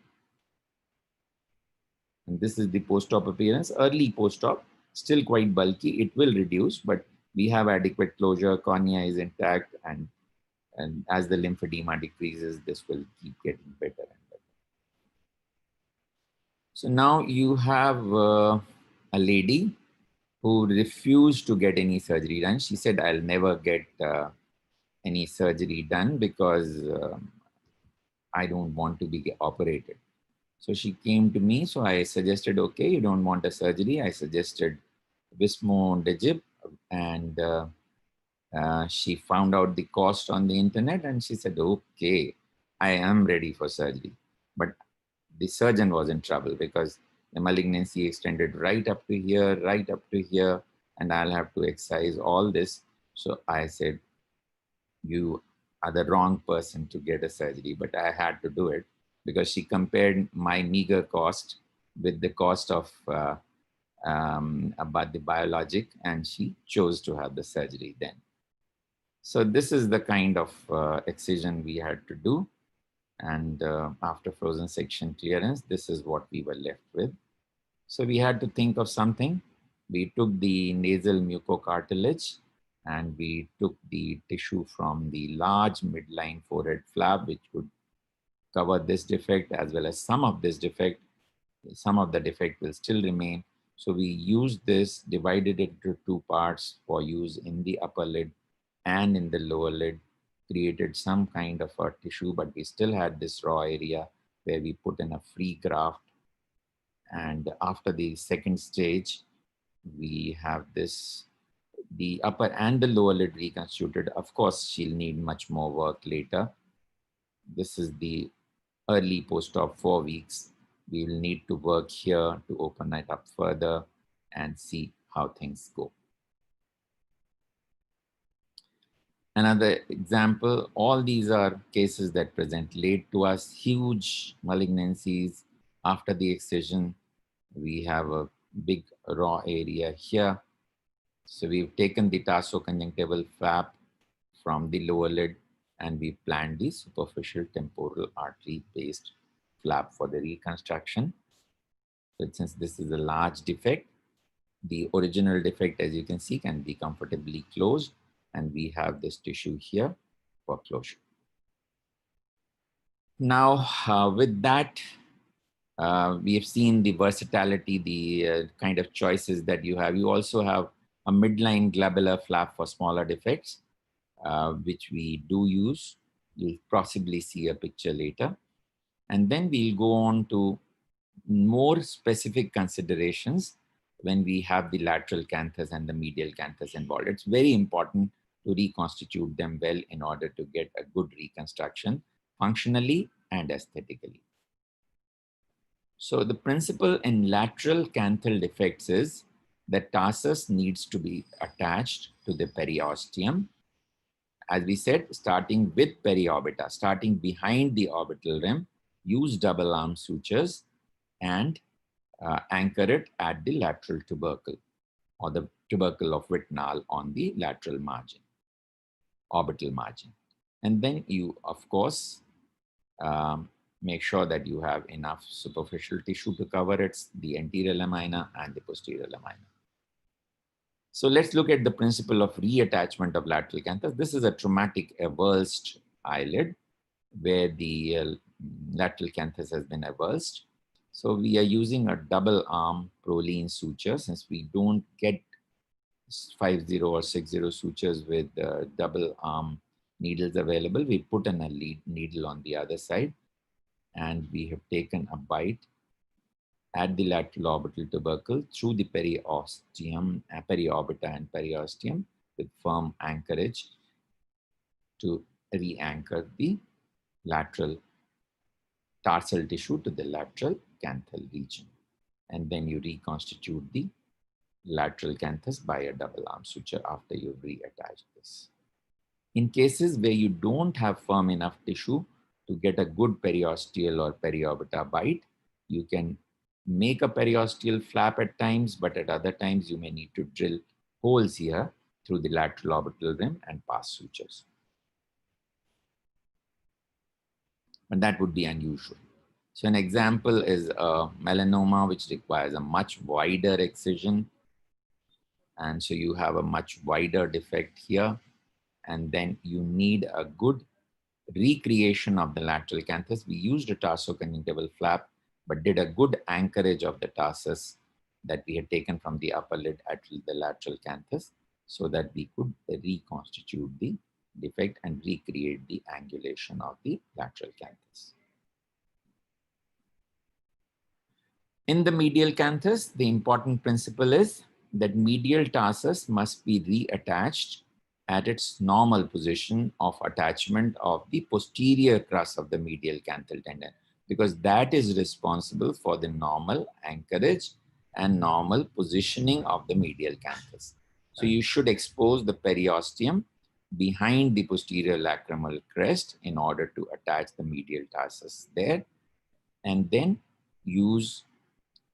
And this is the post-op appearance. Early post-op, still quite bulky. It will reduce, but we have adequate closure. Cornea is intact, and as the lymphedema decreases, this will keep getting better and better. So now you have a lady who refused to get any surgery done. She said, "I'll never get any surgery done because I don't want to be operated." So she came to me. So I suggested, okay, you don't want a surgery. I suggested vismodegib, and she found out the cost on the internet, and she said, okay, I am ready for surgery. But the surgeon was in trouble because the malignancy extended right up to here, and I'll have to excise all this. So I said, you are the wrong person to get a surgery, but I had to do it, because she compared my meager cost with the cost of about the biologic, and she chose to have the surgery then. So this is the kind of excision we had to do. And after frozen section clearance, this is what we were left with. So we had to think of something. We took the nasal mucocartilage and we took the tissue from the large midline forehead flap, which would cover this defect as well as some of this defect. Some of the defect will still remain. So we used this, divided it into two parts for use in the upper lid and in the lower lid, created some kind of a tissue, but we still had this raw area where we put in a free graft. And after the second stage, we have this, the upper and the lower lid reconstituted. Of course, she'll need much more work later. This is the early post-op 4 weeks. We will need to work here to open it up further and see how things go. Another example, all these are cases that present late to us, huge malignancies after the excision. We have a big raw area here. So we've taken the tarsoconjunctival flap from the lower lid and we planned the superficial temporal artery based flap for the reconstruction. But since this is a large defect, the original defect, as you can see, can be comfortably closed, and we have this tissue here for closure. Now, with that, we have seen the versatility, the kind of choices that you have. You also have a midline globular flap for smaller defects, which we do use. You'll possibly see a picture later. And then we'll go on to more specific considerations when we have the lateral canthus and the medial canthus involved. It's very important to reconstitute them well in order to get a good reconstruction functionally and aesthetically. So the principle in lateral canthal defects is the tarsus needs to be attached to the periosteum. As we said, starting with periorbita, starting behind the orbital rim, use double arm sutures and anchor it at the lateral tubercle or the tubercle of Whitnall on the lateral margin, orbital margin. And then you, of course, make sure that you have enough superficial tissue to cover it, the anterior lamina and the posterior lamina. So let's look at the principle of reattachment of lateral canthus. This is a traumatic avulsed eyelid where the lateral canthus has been avulsed. So we are using a double arm Prolene suture since we don't get 50 or 60 sutures with double arm needles available. We put in a lead needle on the other side and we have taken a bite at the lateral orbital tubercle through the periosteum, periorbita and periosteum with firm anchorage to re-anchor the lateral tarsal tissue to the lateral canthal region. And then you reconstitute the lateral canthus by a double arm suture after you've reattached this. In cases where you don't have firm enough tissue to get a good periosteal or periorbita bite, you can make a periosteal flap at times, but at other times you may need to drill holes here through the lateral orbital rim and pass sutures. But that would be unusual. So an example is a melanoma, which requires a much wider excision. And so you have a much wider defect here. And then you need a good recreation of the lateral canthus. We used a tarsoconjunctival flap, but did a good anchorage of the tarsus that we had taken from the upper lid at the lateral canthus so that we could reconstitute the defect and recreate the angulation of the lateral canthus. In the medial canthus, the important principle is that medial tarsus must be reattached at its normal position of attachment of the posterior crus of the medial canthal tendon, because that is responsible for the normal anchorage and normal positioning of the medial canthus. So you should expose the periosteum behind the posterior lacrimal crest in order to attach the medial tarsus there, and then use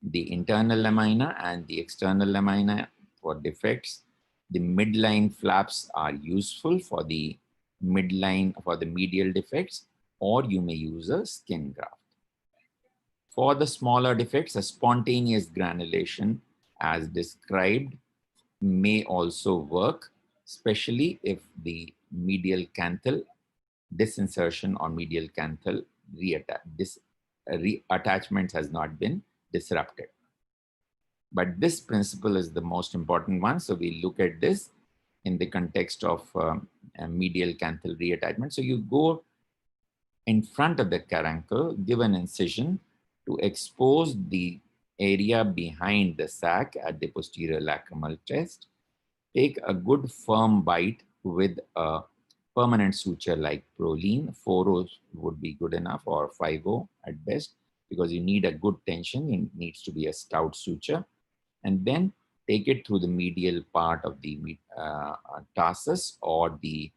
the internal lamina and the external lamina for defects. The midline flaps are useful for the midline for the medial defects, or you may use a skin graft. For the smaller defects, a spontaneous granulation as described may also work, especially if the medial canthal disinsertion or medial canthal reattachment has not been disrupted. But this principle is the most important one. So we look at this in the context of medial canthal reattachment. So you go in front of the caruncle, give an incision to expose the area behind the sac at the posterior lacrimal chest. Take a good firm bite with a permanent suture like Prolene. 4O would be good enough, or 5O at best, because you need a good tension. It needs to be a stout suture. And then take it through the medial part of the tarsus or the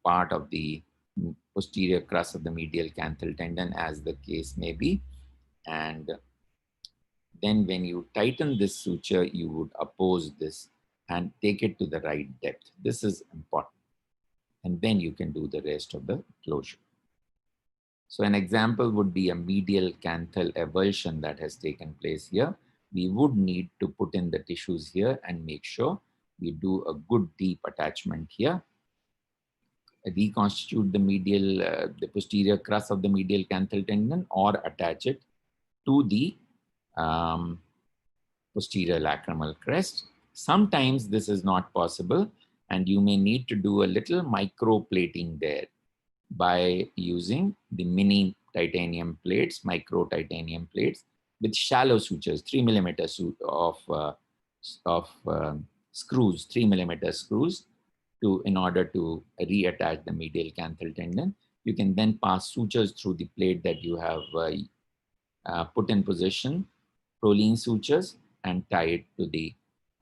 part of the posterior crus of the medial canthal tendon, as the case may be. And then when you tighten this suture, you would oppose this and take it to the right depth. This is important. And then you can do the rest of the closure. So an example would be a medial canthal avulsion that has taken place here. We would need to put in the tissues here and make sure we do a good deep attachment here. Reconstitute the medial, the posterior crus of the medial canthal tendon, or attach it to the posterior lacrimal crest. Sometimes this is not possible, and you may need to do a little microplating there by using the mini titanium plates, micro titanium plates with shallow sutures, 3 millimeters of screws, 3 millimeter screws, in order to reattach the medial canthal tendon. You can then pass sutures through the plate that you have put in position, Prolene sutures, and tie it to the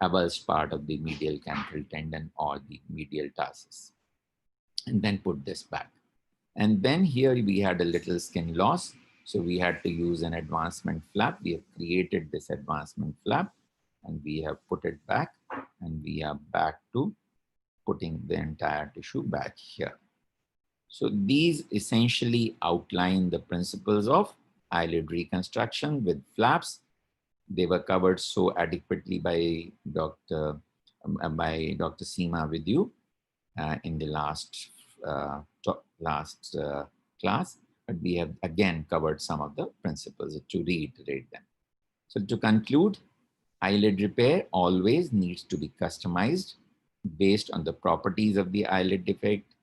avulsed part of the medial canthal tendon or the medial tarsus, and then put this back. And then here we had a little skin loss, so we had to use an advancement flap. We have created this advancement flap and we have put it back, and we are back to putting the entire tissue back here. So these essentially outline the principles of eyelid reconstruction with flaps. They were covered so adequately by Dr. Seema with you in the last class, but we have again covered some of the principles to reiterate them. So to conclude, eyelid repair always needs to be customized based on the properties of the eyelid defect,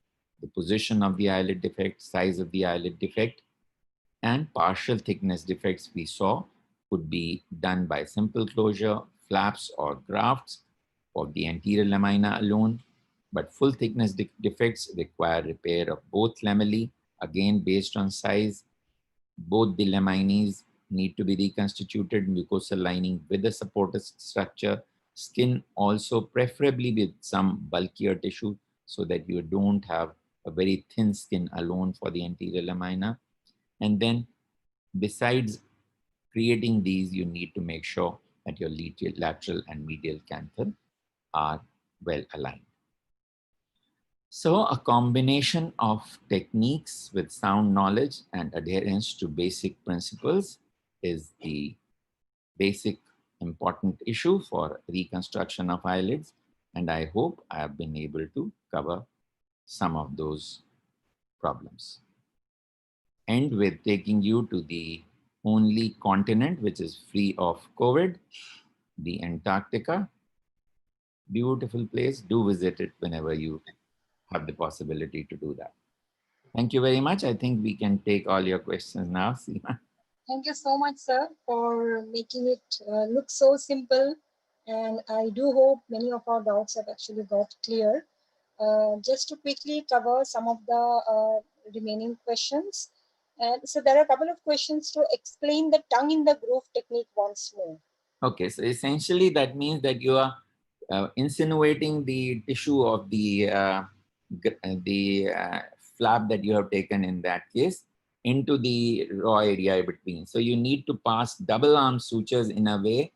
the position of the eyelid defect, size of the eyelid defect, and partial thickness defects we saw could be done by simple closure, flaps, or grafts of the anterior lamina alone. But full thickness defects require repair of both lamellae, again based on size. Both the lamines need to be reconstituted, mucosal lining with a supportive structure, skin also preferably with some bulkier tissue so that you don't have a very thin skin alone for the anterior lamina. And then besides creating these, you need to make sure that your lateral and medial canthal are well aligned. So a combination of techniques with sound knowledge and adherence to basic principles is the basic important issue for reconstruction of eyelids. And I hope I have been able to cover some of those problems. And with taking you to the only continent which is free of COVID, the Antarctica. Beautiful place. Do visit it whenever you have the possibility to do that. Thank you very much. I think we can take all your questions now, Seema. Thank you so much, sir, for making it look so simple. And I do hope many of our doubts have actually got clear. Just to quickly cover some of the remaining questions. And so there are a couple of questions to explain the tongue in the groove technique once more. Okay, so essentially that means that you are insinuating the tissue of the flap that you have taken in that case into the raw area between. So you need to pass double arm sutures in a way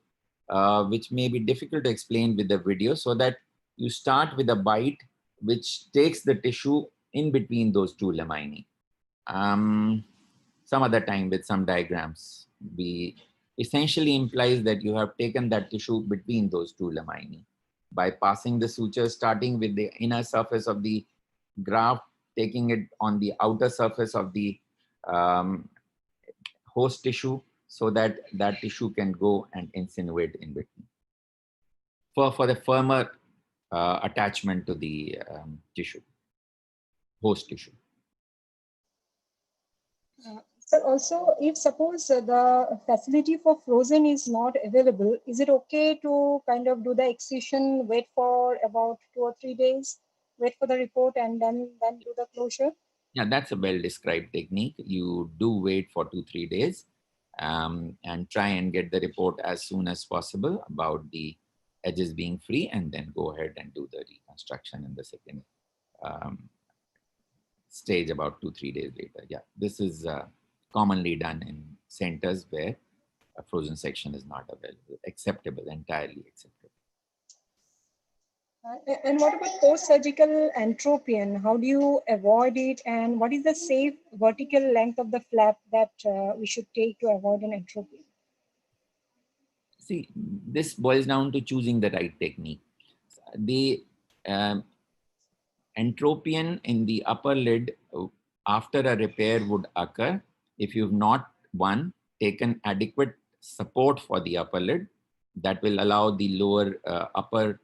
which may be difficult to explain with the video, so that you start with a bite which takes the tissue in between those two laminae. Some other time with some diagrams, we essentially implies that you have taken that tissue between those two laminae by passing the suture, starting with the inner surface of the graft, taking it on the outer surface of the host tissue, so that that tissue can go and insinuate in between for the firmer attachment to the tissue, host tissue. So also, if suppose the facility for frozen is not available, is it okay to kind of do the excision, wait for about 2 or 3 days, wait for the report, and then do the closure? Yeah, that's a well-described technique. You do wait for 2-3 days and try and get the report as soon as possible about the edges being free, and then go ahead and do the reconstruction in the second stage about 2-3 days later. Yeah, this is commonly done in centers where a frozen section is not available, entirely acceptable. And what about post-surgical entropion? How do you avoid it? And what is the safe vertical length of the flap that we should take to avoid an entropion? See, this boils down to choosing the right technique. The entropion in the upper lid after a repair would occur if you've not, one, taken adequate support for the upper lid that will allow the lower upper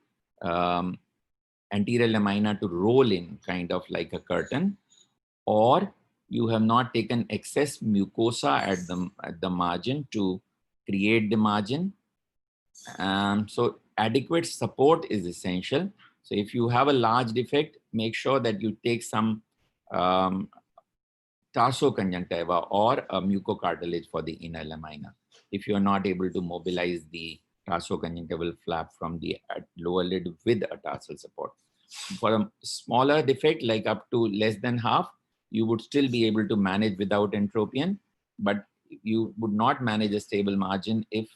anterior lamina to roll in kind of like a curtain, or you have not taken excess mucosa at the margin to create the margin. So adequate support is essential. So if you have a large defect, make sure that you take some tarsoconjunctiva or a mucocartilage for the inner lamina if you're not able to mobilize the tarsoconjunctival flap from the lower lid with a tarsal support. For a smaller defect, like up to less than half, you would still be able to manage without entropion, but you would not manage a stable margin if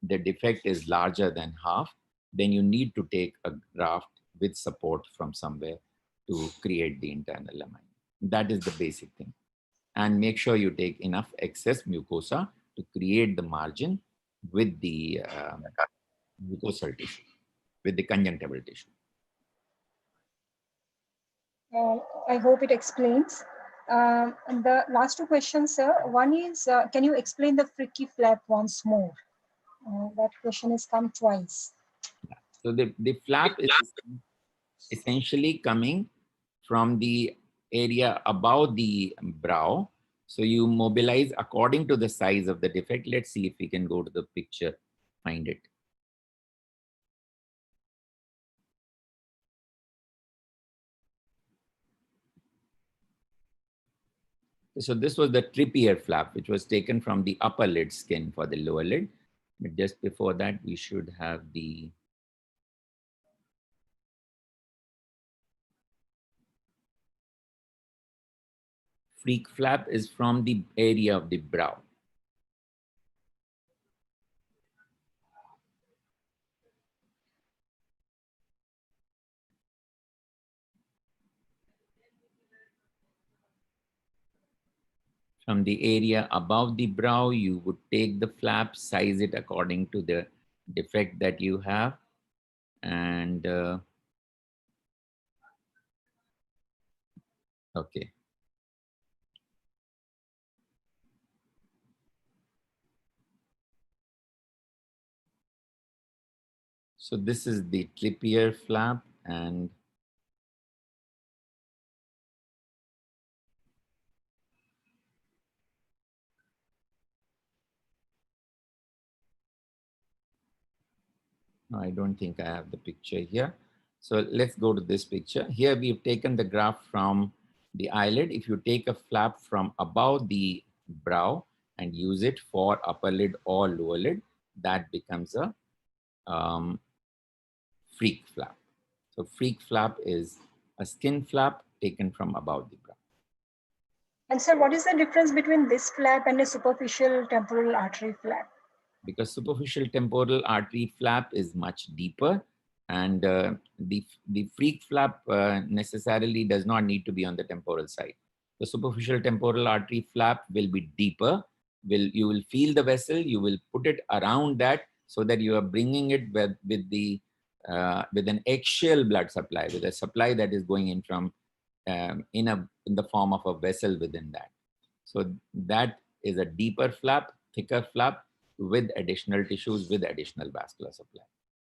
the defect is larger than half. Then you need to take a graft with support from somewhere to create the internal lamina. That is the basic thing. And make sure you take enough excess mucosa to create the margin with the mucosal tissue, with the conjunctival tissue. I hope it explains. And the last two questions, sir. One is, can you explain the Fricke flap once more? That question has come twice. So the flap is essentially coming from the area above the brow. So you mobilize according to the size of the defect. Let's see if we can go to the picture, find it. So this was the Trippier flap, which was taken from the upper lid skin for the lower lid. But just before that, we should have the Fricke flap is from the area of the brow. From the area above the brow, you would take the flap, size it according to the defect that you have. And okay. So this is the Trippier flap, and no, I don't think I have the picture here. So let's go to this picture. Here we've taken the graph from the eyelid. If you take a flap from above the brow and use it for upper lid or lower lid, that becomes a Fricke flap. So Fricke flap is a skin flap taken from above the brow. And sir, what is the difference between this flap and a superficial temporal artery flap? Because superficial temporal artery flap is much deeper, and the Fricke flap necessarily does not need to be on the temporal side. The superficial temporal artery flap will be deeper. You will feel the vessel, you will put it around that so that you are bringing it with an axial blood supply, with a supply that is going in from in the form of a vessel within that. So that is a deeper flap, thicker flap with additional tissues, with additional vascular supply.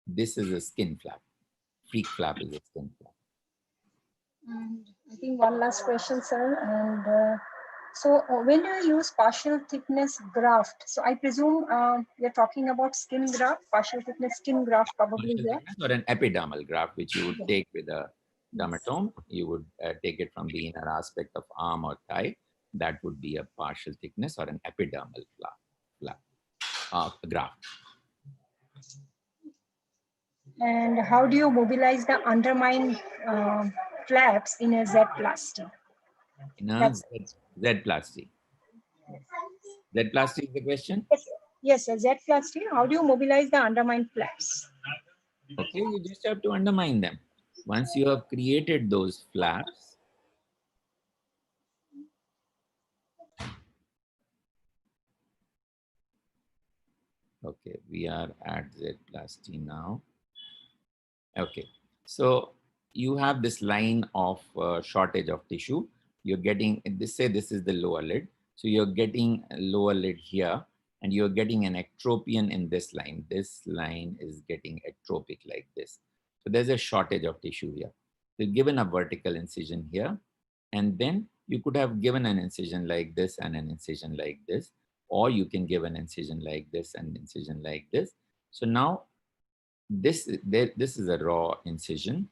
This is a skin flap. Fricke flap is a skin flap. And I think one last question, sir. And so when you use partial thickness graft, so I presume you're talking about skin graft, partial thickness skin graft probably here. Or an epidermal graft, which you would take with a dermatome. You would take it from the inner aspect of arm or thigh. That would be a partial thickness or an epidermal graft. And how do you mobilize the undermined flaps in a Z-plasty? In a Z-plasty. Z-plasty is the question? Yes, sir. Z-plasty. How do you mobilize the undermined flaps? Okay, you just have to undermine them. Once you have created those flaps, okay, we are at Z-plasty now. Okay, so you have this line of shortage of tissue. You're getting, say this is the lower lid. So you're getting a lower lid here, and you're getting an ectropion in this line. This line is getting ectropic like this. So there's a shortage of tissue here. So given a vertical incision here, and then you could have given an incision like this and an incision like this, or you can give an incision like this and incision like this. So now this is a raw incision.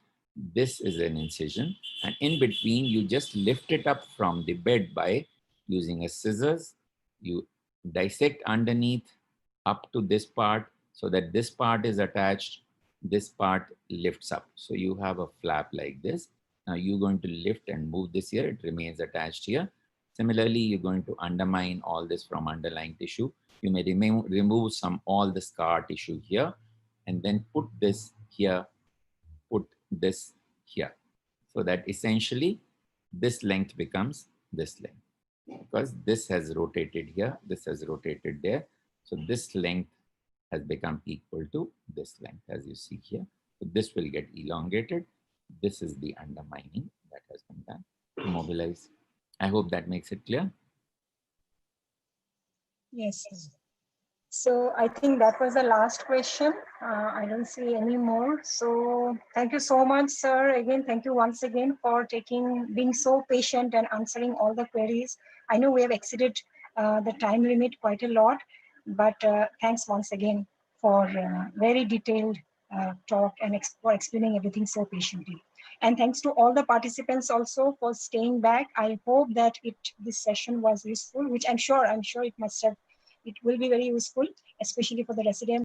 This is an incision, and in between you just lift it up from the bed by using a scissors. You dissect underneath up to this part so that this part is attached, this part lifts up. So you have a flap like this. Now you're going to lift and move this here, it remains attached here. Similarly, you're going to undermine all this from underlying tissue. You may remove all the scar tissue here, and then put this here, put this here, so that essentially this length becomes this length, because this has rotated here, this has rotated there. So this length has become equal to this length, as you see here. So this will get elongated. This is the undermining that has been done to mobilize. I hope that makes it clear. Yes. So I think that was the last question. I don't see any more. So thank you so much, sir. Again, thank you once again for being so patient and answering all the queries. I know we have exceeded the time limit quite a lot, but thanks once again for very detailed talk and for explaining everything so patiently. And thanks to all the participants also for staying back. I hope that this session was useful, which I'm sure it will be very useful, especially for the residents.